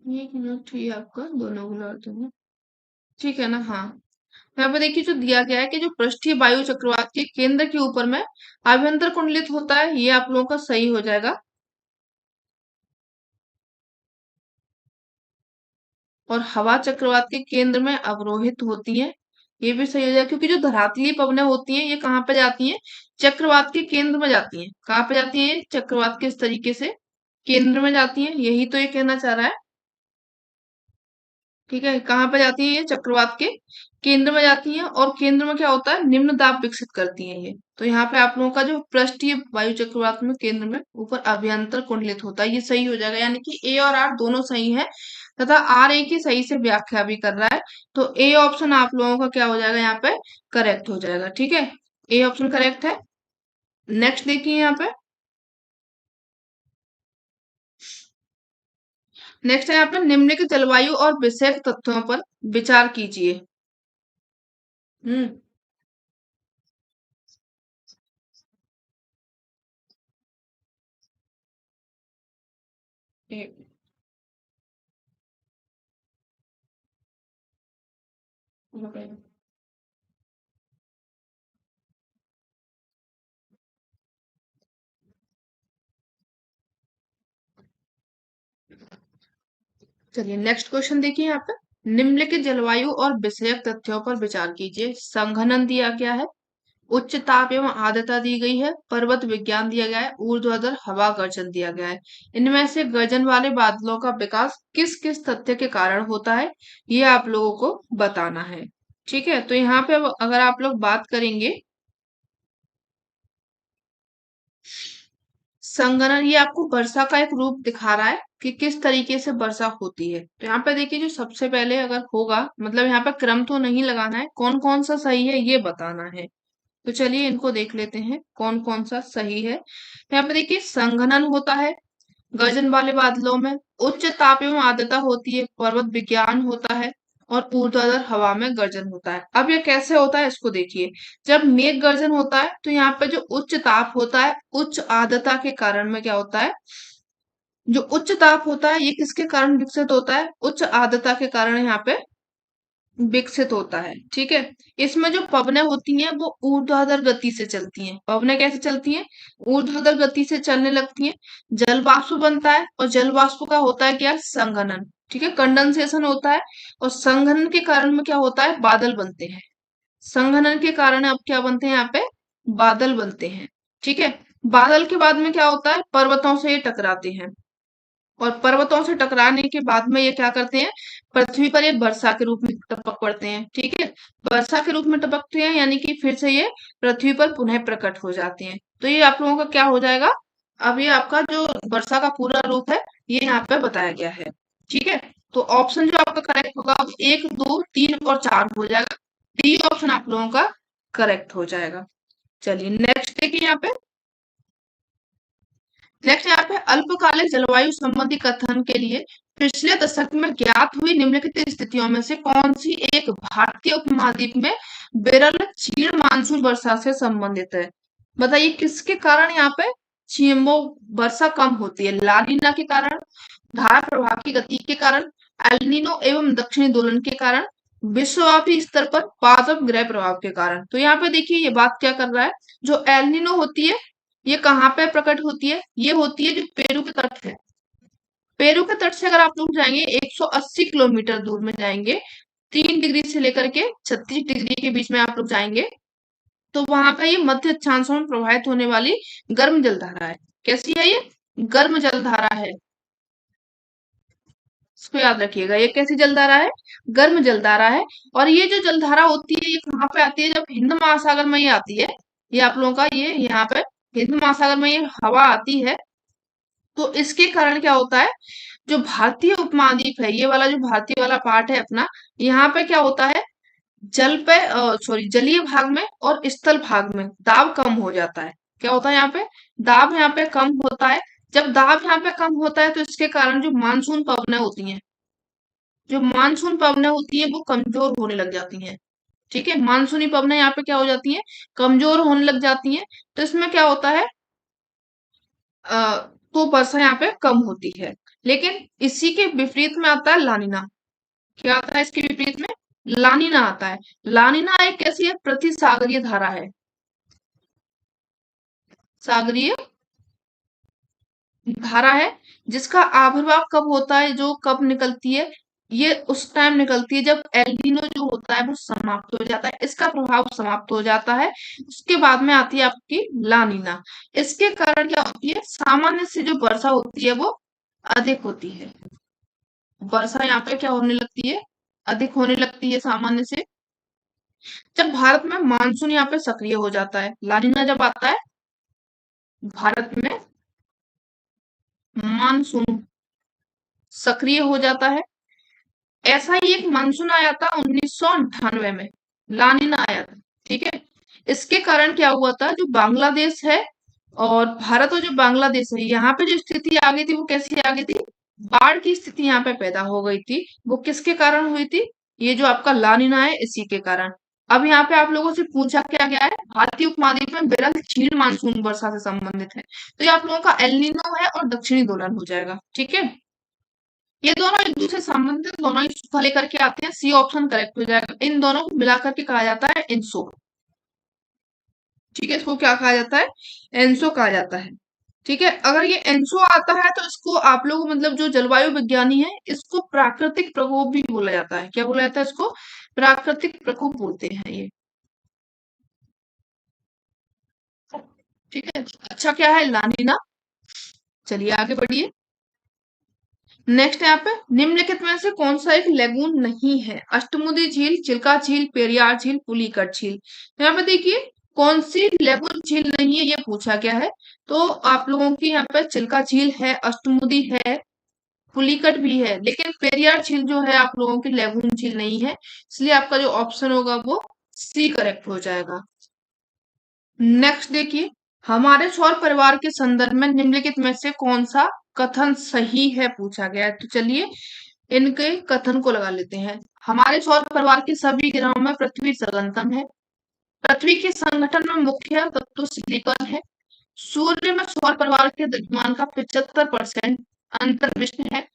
एक मिनट ही आपका दोनों गोलार्धों में, ठीक है ना, हाँ। यहाँ पे देखिए जो दिया गया है कि जो पृष्ठीय वायु चक्रवात के केंद्र के ऊपर में आभ्यंतर कुंडलित होता है, ये आप लोगों का सही हो जाएगा। और हवा चक्रवात के केंद्र में अवरोहित होती है, ये भी सही हो जाएगा क्योंकि जो धरातलीय पवनें होती हैं ये कहाँ पे जाती हैं, चक्रवात के केंद्र में जाती हैं। कहाँ पे जाती हैं ये? चक्रवात के इस तरीके से केंद्र में जाती हैं, यही तो ये कहना चाह रहा है। ठीक है, कहाँ पे जाती है ये, चक्रवात के केंद्र में जाती हैं और केंद्र में क्या होता है, निम्न दाब विकसित करती हैं ये। तो यहाँ पे आप लोगों का जो पृष्ठीय वायु चक्रवात में केंद्र में ऊपर अभ्यंतर कुंडलित होता है, ये सही हो जाएगा। यानी कि ए और आर दोनों सही है तथा आर ए की सही से व्याख्या भी कर रहा है। तो ए ऑप्शन आप लोगों का क्या हो जाएगा, यहाँ पे करेक्ट हो जाएगा। ठीक है, ए ऑप्शन करेक्ट है। नेक्स्ट देखिए यहाँ पे, नेक्स्ट है यहाँ पे निम्नलिखित जलवायु और विषयक तथ्यों पर विचार कीजिए। हम्म, एक मिनट। चलिए नेक्स्ट क्वेश्चन देखिए यहाँ पे, निम्नलिखित जलवायु और विषयक तथ्यों पर विचार कीजिए। संघनन दिया गया है, उच्च ताप एवं आर्द्रता दी गई है, पर्वत विज्ञान दिया गया है, ऊर्ध्वाधर हवा गर्जन दिया गया है। इनमें से गर्जन वाले बादलों का विकास किस किस तथ्य के कारण होता है, ये आप लोगों को बताना है। ठीक है, तो यहाँ पे अगर आप लोग बात करेंगे संगणन, ये आपको वर्षा का एक रूप दिखा रहा है कि किस तरीके से वर्षा होती है। तो यहाँ पे देखिए जो सबसे पहले अगर होगा, मतलब यहाँ पे क्रम तो नहीं लगाना है, कौन कौन सा सही है ये बताना है। तो चलिए इनको देख लेते हैं कौन कौन सा सही है। तो यहाँ पे देखिए संघनन होता है गर्जन वाले बादलों में, उच्च ताप एवं आर्द्रता होती है, पर्वत विज्ञान होता है और ऊर्ध्वाधर हवा में गर्जन होता है। अब ये कैसे होता है इसको देखिए, जब मेघ गर्जन होता है तो यहाँ पे जो उच्च ताप होता है, उच्च आर्द्रता के कारण में क्या होता है, जो उच्च ताप होता है ये किसके कारण विकसित होता है, उच्च आर्द्रता के कारण यहाँ पे विकसित होता है। ठीक है, इसमें जो पवनें होती हैं वो ऊर्ध्वाधर गति से चलती हैं। पवनें कैसे चलती हैं, ऊर्ध्वाधर गति से चलने लगती हैं। जल वाष्प बनता है और जल वाष्प का होता है क्या, संघनन। ठीक है, कंडेंसेशन होता है और संघनन के कारण में क्या होता है, बादल बनते हैं। संघनन के कारण अब क्या बनते हैं, यहाँ पे बादल बनते हैं। ठीक है, बादल के बाद में क्या होता है, पर्वतों से ये टकराते हैं और पर्वतों से टकराने के बाद में ये क्या करते हैं, पृथ्वी पर एक वर्षा के रूप में टपक पड़ते हैं। ठीक है, वर्षा के रूप में टपकते हैं यानी कि फिर से ये पृथ्वी पर पुनः प्रकट हो जाते हैं। तो ये आप लोगों का क्या हो जाएगा, अब ये आपका जो वर्षा का पूरा रूप है ये यहाँ पे बताया गया है। ठीक है, तो ऑप्शन जो आपका करेक्ट होगा अब 1 2 3 और 4 हो जाएगा। डी ऑप्शन आप लोगों का करेक्ट हो जाएगा। चलिए नेक्स्ट देखिए यहाँ पे, नेक्स्ट यहाँ पे अल्पकालिक जलवायु संबंधी कथन के लिए पिछले दशक में ज्ञात हुई निम्नलिखित स्थितियों में से कौन सी एक भारतीय उपमहाद्वीप में विरल क्षीण मानसून वर्षा से संबंधित है? बताइए किसके कारण यहाँ पे वो वर्षा कम होती है? लानिना के कारण, धारा प्रवाह की गति के कारण, एल्निनो एवं दक्षिणी दोलन के कारण, विश्वव्यापी स्तर पर पादप ग्रह प्रभाव के कारण। तो यहाँ पे देखिए ये बात क्या कर रहा है, जो एल्निनो होती है ये कहाँ पे प्रकट होती है? ये होती है जो पेरू के तट है। पेरू के तट से अगर आप लोग जाएंगे 180 किलोमीटर दूर में जाएंगे, 3 डिग्री से लेकर के 36 डिग्री के बीच में आप लोग जाएंगे, तो वहां पे ये मध्य अक्षांशों में प्रवाहित होने वाली गर्म जलधारा है। कैसी है ये? गर्म जलधारा है। इसको याद रखिएगा, ये कैसी जलधारा है? गर्म जलधारा है। और ये जो जलधारा होती है ये कहाँ पे आती है? जब हिंद महासागर में ये आती है, ये आप लोगों का ये यहाँ पे हिंद महासागर में ये हवा आती है, तो इसके कारण क्या होता है, जो भारतीय उपमहाद्वीप है, ये वाला जो भारतीय वाला पार्ट है अपना, यहाँ पे क्या होता है, जल पे सॉरी जलीय भाग में और स्थल भाग में दाब कम हो जाता है। क्या होता है यहाँ पे? दाब यहाँ पे कम होता है। जब दाब यहाँ पे कम होता है तो इसके कारण जो मानसून पवनें होती हैं, जो मानसून पवनें होती है वो कमजोर होने लग जाती हैं। ठीक है, मानसूनी पवनें यहाँ पे क्या हो जाती हैं? कमजोर होने लग जाती हैं। तो इसमें क्या होता है, तो वर्षा यहाँ पे कम होती है। लेकिन इसी के विपरीत में आता है लानिना। क्या आता है इसके विपरीत में? लानिना आता है। लानिना एक कैसी है? प्रतिसागरीय धारा है। सागरीय धारा है, जिसका आविर्भाव कब होता है, जो कब निकलती है, ये उस टाइम निकलती है जब एल्निनो जो होता है वो समाप्त हो जाता है, इसका प्रभाव समाप्त हो जाता है। उसके बाद में आती है आपकी लानिना। इसके कारण क्या होती है, सामान्य से जो वर्षा होती है वो अधिक होती है। वर्षा यहाँ पे क्या होने लगती है? अधिक होने लगती है सामान्य से। जब भारत में मानसून यहाँ पे सक्रिय हो जाता है, लानिना जब आता है भारत में, मानसून सक्रिय हो जाता है। ऐसा ही एक मानसून आया था 1998 में, लानिना आया था। ठीक है, इसके कारण क्या हुआ था, जो बांग्लादेश है और भारत और जो बांग्लादेश है, यहाँ पे जो स्थिति आ गई थी वो कैसी आ गई थी, बाढ़ की स्थिति यहाँ पे पैदा हो गई थी। वो किसके कारण हुई थी? ये जो आपका लानिना है इसी के कारण। अब यहाँ पे आप लोगों से पूछा क्या गया है, भारतीय उपमहाद्वीप में विरल क्षीण मानसून वर्षा से संबंधित है, तो ये आप लोगों का एल्निनो है और दक्षिणी दोलन हो जाएगा। ठीक है, ये दोनों एक दूसरे से संबंधित, दोनों ही सूखा लेकर के आते हैं। सी ऑप्शन करेक्ट हो जाएगा। इन दोनों को मिलाकर के कहा जाता है एनसो। ठीक है, इसको क्या कहा जाता है? एनसो कहा जाता है। ठीक है, अगर ये एनसो आता है तो इसको आप लोग मतलब जो जलवायु विज्ञानी है इसको प्राकृतिक प्रकोप भी बोला जाता है। क्या बोला जाता है इसको? प्राकृतिक प्रकोप बोलते हैं ये। ठीक है, अच्छा क्या है? लानिना। चलिए आगे बढ़िए। नेक्स्ट यहाँ पे निम्नलिखित में से कौन सा एक लेगून नहीं है? अष्टमुदी झील, चिल्का झील, पेरियार झील, पुलिकट झील। तो यहाँ पे देखिए कौन सी लेगून झील नहीं है ये पूछा गया है। तो आप लोगों की यहाँ पे चिल्का झील है, अष्टमुदी है, पुलिकट भी है, लेकिन पेरियार झील जो है आप लोगों की लेगून झील नहीं है। इसलिए आपका जो ऑप्शन होगा वो सी करेक्ट हो जाएगा। नेक्स्ट देखिए, हमारे सौर परिवार के संदर्भ में निम्नलिखित में से कौन सा कथन सही है पूछा गया है। तो चलिए इनके कथन को लगा लेते हैं। हमारे सौर परिवार के सभी ग्रहों में पृथ्वी सघनतम है। पृथ्वी के संगठन में मुख्य तत्व सिलिकॉन है। सूर्य में सौर परिवार के द्रव्यमान का 75% अंतर्विष्ट है।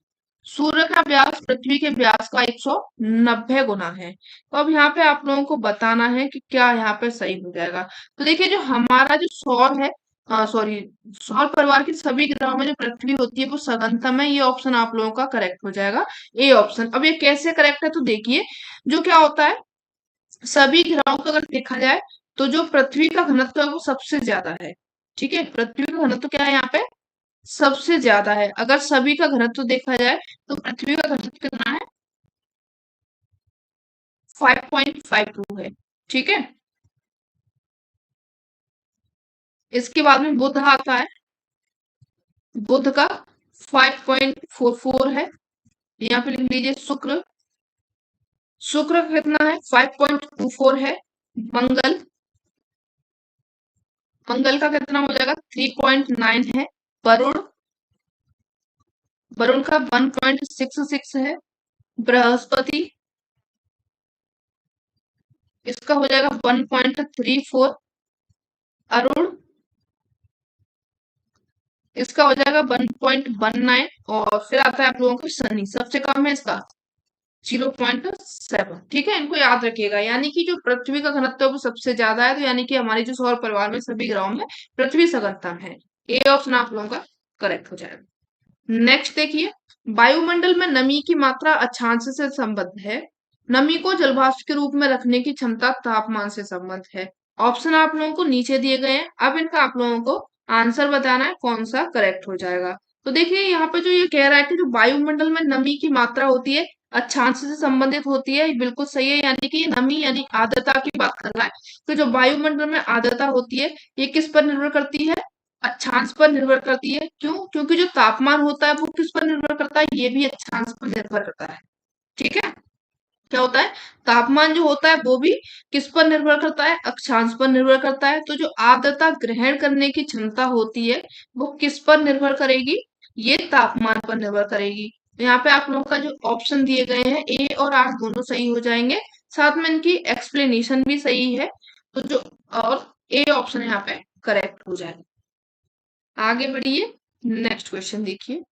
सूर्य का व्यास पृथ्वी के व्यास का 190 गुना है। तो अब यहाँ पे आप लोगों को बताना है कि क्या यहाँ पे सही हो जाएगा। तो देखिए जो हमारा जो सौर है, सॉरी, सौर परिवार के सभी ग्रहों में जो पृथ्वी होती है वो सघनतम है। ये ऑप्शन आप लोगों का करेक्ट हो जाएगा, ए ऑप्शन। अब ये कैसे करेक्ट है, तो देखिए जो क्या होता है, सभी ग्रहों को अगर देखा जाए तो जो पृथ्वी का घनत्व है वो सबसे ज्यादा है। ठीक है, पृथ्वी का घनत्व क्या है यहाँ पे? सबसे ज्यादा है। अगर सभी का घनत्व देखा जाए तो पृथ्वी का घनत्व कितना है? 5.52 है। ठीक है, इसके बाद में बुध आता है। बुध का 5.44 है। यहाँ पे लिख लीजिए शुक्र। शुक्र का कितना है? 5.24 है। मंगल, मंगल का कितना हो जाएगा? 3.9 है। वरुण, वरुण का 1.66 है। बृहस्पति, इसका हो जाएगा 1.34। अरुण, इसका हो जाएगा 1.19। और फिर आता है आप लोगों का शनि, सबसे कम है इसका 0.7। ठीक है, इनको याद रखिएगा। यानी कि जो पृथ्वी का घनत्व है वो सबसे ज्यादा है, तो यानी कि हमारे जो सौर परिवार में सभी ग्रहों में पृथ्वी सर्वोत्तम है। ए ऑप्शन आप लोगों का करेक्ट हो जाएगा। नेक्स्ट देखिए, वायुमंडल में नमी की मात्रा अक्षांश से संबद्ध है। नमी को जलवाष्प के रूप में रखने की क्षमता तापमान से संबद्ध है। ऑप्शन आप लोगों को नीचे दिए गए हैं, अब इनका आप लोगों को आंसर बताना है कौन सा करेक्ट हो जाएगा। तो देखिए यहाँ पे जो ये कह रहा है कि जो वायुमंडल में नमी की मात्रा होती है अक्षांश से संबंधित होती है, ये बिल्कुल सही है। यानी कि ये नमी यानी आर्द्रता की बात कर रहा है। तो जो वायुमंडल में आर्द्रता होती है ये किस पर निर्भर करती है? अक्षांश पर निर्भर करती है। क्यों? क्योंकि जो तापमान होता है वो किस पर निर्भर करता है? ये भी अक्षांश पर निर्भर करता है। ठीक है, क्या होता है? तापमान जो होता है वो भी किस पर निर्भर करता है? अक्षांश पर निर्भर करता है। तो जो आर्द्रता ग्रहण करने की क्षमता होती है वो किस पर निर्भर करेगी? ये तापमान पर निर्भर करेगी। तो यहाँ पे आप लोगों का जो ऑप्शन दिए गए हैं ए और आर दोनों सही हो जाएंगे, साथ में इनकी एक्सप्लेनेशन भी सही है। तो जो और ए ऑप्शन यहाँ पे करेक्ट हो जाएगा। आगे बढ़िए, नेक्स्ट क्वेश्चन देखिए।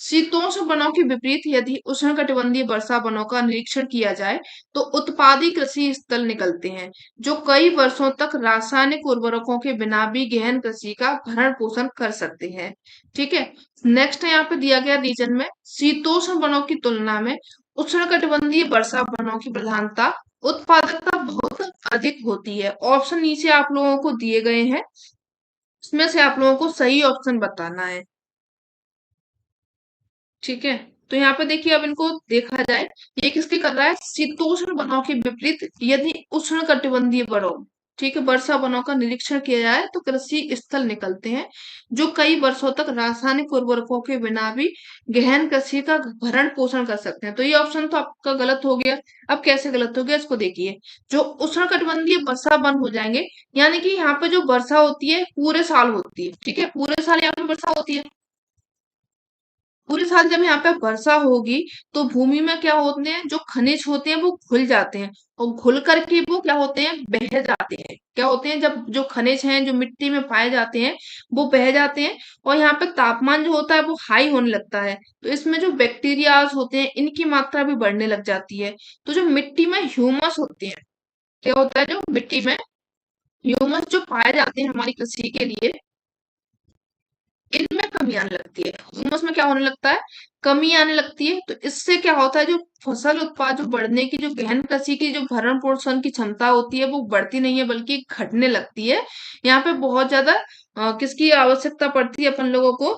शीतोष्ण वनों के विपरीत यदि उष्णकटिबंधीय वर्षा वनों का निरीक्षण किया जाए तो उत्पादी कृषि स्थल निकलते हैं जो कई वर्षों तक रासायनिक उर्वरकों के बिना भी गहन कृषि का भरण पोषण कर सकते हैं। ठीक है, नेक्स्ट यहाँ पे दिया गया रीजन में शीतोष्ण वनों की तुलना में उष्णकटिबंधीय वर्षा वनों की प्रधानता उत्पादकता बहुत अधिक होती है। ऑप्शन नीचे आप लोगों को दिए गए हैं, इसमें से आप लोगों को सही ऑप्शन बताना है। ठीक है, तो यहाँ पे देखिए अब इनको देखा जाए, ये किसके कर रहा है? शीतोष्ण वनों के विपरीत यदि उष्ण कटिबंधीय वनों, ठीक है, वर्षा वनों का निरीक्षण किया जाए तो कृषि स्थल निकलते हैं जो कई वर्षों तक रासायनिक उर्वरकों के बिना भी गहन कृषि का भरण पोषण कर सकते हैं। तो ये ऑप्शन तो आपका गलत हो गया। अब कैसे गलत हो गया इसको देखिए, जो उष्ण कटिबंधीय वर्षा वन हो जाएंगे, यानी कि यहाँ पे जो वर्षा होती है पूरे साल होती है। ठीक है, पूरे साल यहाँ पे वर्षा होती है। पूरे साल जब यहाँ पे वर्षा होगी तो भूमि में क्या होते हैं, जो खनिज होते हैं वो घुल जाते हैं, और घुल करके वो क्या होते हैं? बह जाते हैं। क्या होते हैं? जब जो खनिज हैं जो मिट्टी में पाए जाते हैं वो बह जाते हैं, और यहाँ पे तापमान जो होता है वो हाई होने लगता है। तो इसमें जो बैक्टीरियाज होते हैं इनकी मात्रा भी बढ़ने लग जाती है। तो जो मिट्टी में ह्यूमस होते हैं, क्या होता है? जो मिट्टी में ह्यूमस जो पाए जाते हैं हमारी कृषि के लिए, इनमें कमी आने लगती है। ह्यूमस में क्या होने लगता है? कमी आने लगती है। तो इससे क्या होता है? जो फसल उत्पाद जो बढ़ने की, जो गहन कृषि की जो भरण पोषण की क्षमता होती है वो बढ़ती नहीं है बल्कि घटने लगती है। यहाँ पे बहुत ज्यादा किसकी आवश्यकता पड़ती है? अपन लोगों को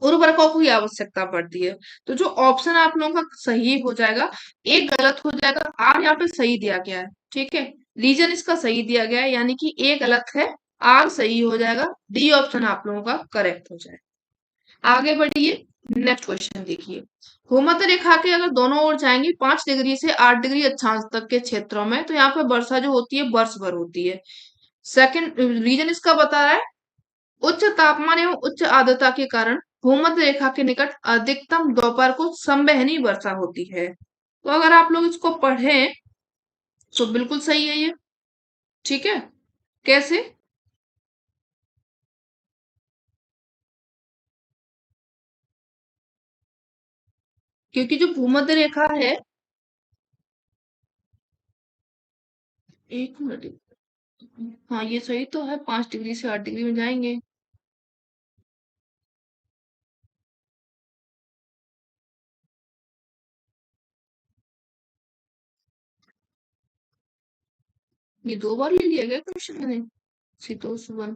उर्वरकों की आवश्यकता पड़ती है। तो जो ऑप्शन आप लोगों का सही हो जाएगा, एक गलत हो जाएगा, आर यहाँ पे सही दिया गया है। ठीक है, रीजन इसका सही दिया गया है, यानी कि ए गलत है, आर सही हो जाएगा। डी ऑप्शन आप लोगों का करेक्ट हो जाएगा। आगे बढ़िए, नेक्स्ट क्वेश्चन देखिए। भूमध्य रेखा के अगर दोनों ओर जाएंगे 5 डिग्री से 8 डिग्री अक्षांश तक के क्षेत्रों में, तो यहाँ पे वर्षा जो होती है वर्ष भर होती है। सेकंड रीजन इसका बता रहा है उच्च तापमान एवं उच्च आर्द्रता के कारण भूमध्य रेखा के निकट अधिकतम दोपहर को संवहनी वर्षा होती है। तो अगर आप लोग इसको पढ़ें तो बिल्कुल सही है ये। ठीक है, कैसे? क्योंकि जो भूमध्य रेखा है, एक मिनट, हाँ ये सही तो है, 5 डिग्री से 8 डिग्री में जाएंगे। ये 2 बार ले लिया गया क्वेश्चन मैंने, शीतोष्ण वन।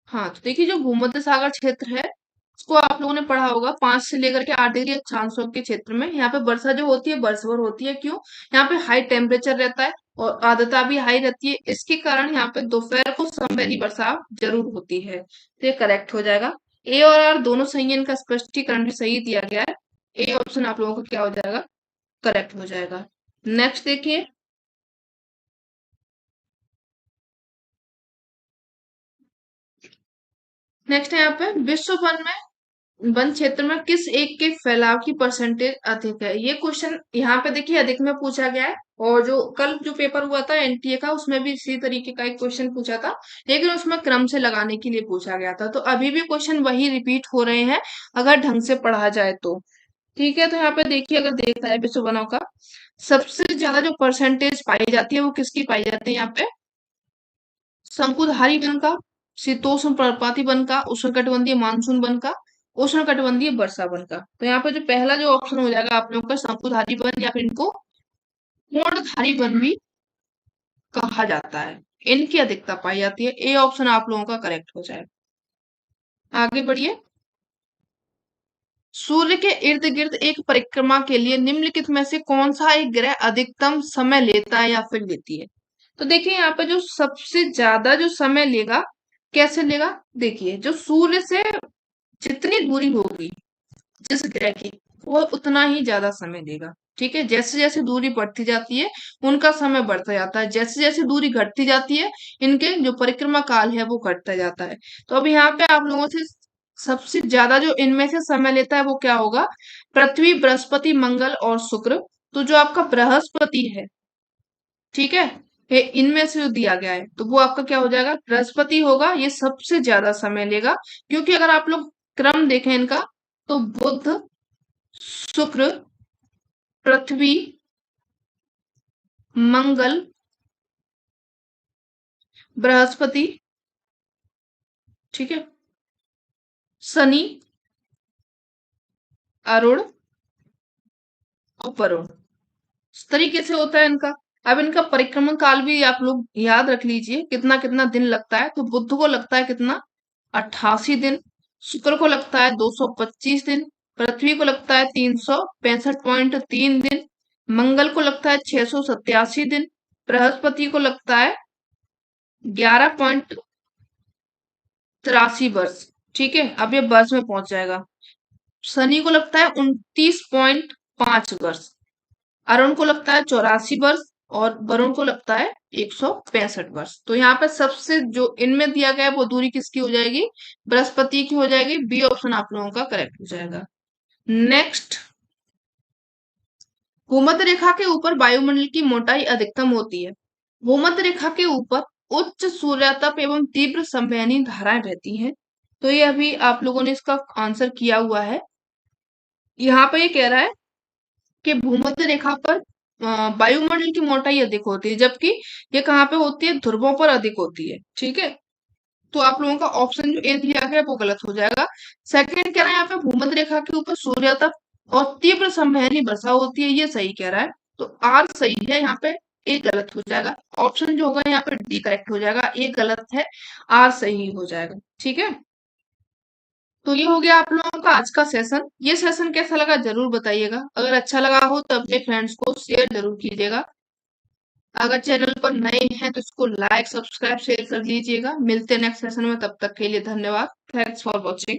हाँ, तो देखिए जो भूमध्य सागर क्षेत्र है उसको आप लोगों ने पढ़ा होगा, 5 से लेकर के 8 डिग्री अक्षांशों के क्षेत्र में यहाँ पे वर्षा जो होती है वर्ष भर होती है। क्यों? यहाँ पे हाई टेम्परेचर रहता है और आर्द्रता भी हाई रहती है, इसके कारण यहाँ पे दोपहर को संवहनी वर्षा जरूर होती है। तो ये करेक्ट हो जाएगा। ए और आर दोनों सही है, इनका स्पष्टीकरण भी सही दिया गया है। ए ऑप्शन आप लोगों को क्या हो जाएगा? करेक्ट हो जाएगा। नेक्स्ट देखिए, नेक्स्ट है यहाँ पे, विश्व वन क्षेत्र में किस एक के फैलाव की परसेंटेज अधिक है? ये क्वेश्चन यहाँ पे देखिए अधिक में पूछा गया है, और जो कल जो पेपर हुआ था एनटीए का उसमें भी इसी तरीके का एक क्वेश्चन पूछा था, लेकिन उसमें क्रम से लगाने के लिए पूछा गया था। तो अभी भी क्वेश्चन वही रिपीट हो रहे हैं अगर ढंग से पढ़ा जाए तो। ठीक है, तो यहाँ पे देखिए अगर देखा है विश्व वनों का, सबसे ज्यादा जो परसेंटेज पाई जाती है वो किसकी पाई जाती है यहाँ पे? शंकुधारी वन का, शीतोष्ण पर्णपाती वन का, उष्णकटिबंधीय मानसून वन का, उष्णकटिबंधीय वर्षा वन का। तो यहाँ पे जो पहला जो ऑप्शन हो जाएगा आप लोगों का शंकुधारी वन, या फिर इनको पर्णधारी वन भी कहा जाता है। इनकी अधिकता पाई जाती है। ए ऑप्शन आप लोगों का करेक्ट हो जाए। आगे बढ़िए। सूर्य के इर्द गिर्द एक परिक्रमा के लिए निम्नलिखित में से कौन सा एक ग्रह अधिकतम समय लेता है या फिर लेती है? तो देखिए यहाँ पे जो सबसे ज्यादा जो समय लेगा, कैसे लेगा? देखिए जो सूर्य से जितनी दूरी होगी जिस ग्रह की, वो उतना ही ज्यादा समय लेगा। ठीक है, जैसे जैसे दूरी बढ़ती जाती है उनका समय बढ़ता जाता है, जैसे जैसे दूरी घटती जाती है इनके जो परिक्रमा काल है वो घटता जाता है। तो अब यहाँ पे आप लोगों से सबसे ज्यादा जो इनमें से समय लेता है वो क्या होगा? पृथ्वी, बृहस्पति, मंगल और शुक्र। तो जो आपका बृहस्पति है, ठीक है, ये इनमें से जो दिया गया है तो वो आपका क्या हो जाएगा? बृहस्पति होगा, ये सबसे ज्यादा समय लेगा। क्योंकि अगर आप लोग क्रम देखें इनका, तो बुध, शुक्र, पृथ्वी, मंगल, बृहस्पति, ठीक है, शनि, अरुण और वरुण, इस तरीके से होता है इनका। अब इनका परिक्रमण काल भी आप लोग याद रख लीजिए, कितना कितना दिन लगता है। तो बुध को लगता है कितना? 88 दिन। शुक्र को लगता है 225 दिन। पृथ्वी को लगता है 365.3 दिन। मंगल को लगता है 687 दिन। बृहस्पति को लगता है 11.83 वर्ष। ठीक है, अब ये वर्ष में पहुंच जाएगा। शनि को लगता है 29.5 वर्ष। अरुण को लगता है 84 वर्ष। और वरुण को लगता है 165 वर्ष। तो यहाँ पे सबसे जो इनमें दिया गया है वो दूरी किसकी हो जाएगी? बृहस्पति की हो जाएगी। बी ऑप्शन आप लोगों का करेक्ट हो जाएगा। नेक्स्ट, भूमध्य रेखा के ऊपर वायुमंडल की मोटाई अधिकतम होती है। भूमध्य रेखा के ऊपर उच्च सूर्यातप एवं तीव्र संवहनी धाराएं रहती हैं। तो ये अभी आप लोगों ने इसका आंसर किया हुआ है। यहाँ पे ये कह रहा है कि भूमध्य रेखा पर वायुमंडल की मोटाई अधिक होती है, जबकि ये कहाँ पे होती है? ध्रुवों पर अधिक होती है। ठीक है, तो आप लोगों का ऑप्शन जो ए दिया गया है वो गलत हो जाएगा। सेकंड कह रहा है यहाँ पे भूमध्य रेखा के ऊपर सूर्यातप और तीव्र संवहनी वर्षा होती है, ये सही कह रहा है। तो आर सही है, यहाँ पे ए गलत हो जाएगा। ऑप्शन जो होगा यहाँ पे डी करेक्ट हो जाएगा, ए गलत है, आर सही हो जाएगा। ठीक है, तो ये हो गया आप लोगों का आज का सेशन। ये सेशन कैसा लगा जरूर बताइएगा। अगर अच्छा लगा हो तो अपने फ्रेंड्स को शेयर जरूर कीजिएगा। अगर चैनल पर नए हैं तो इसको लाइक, सब्सक्राइब, शेयर कर लीजिएगा। मिलते हैं नेक्स्ट सेशन में, तब तक के लिए धन्यवाद। Thanks for watching.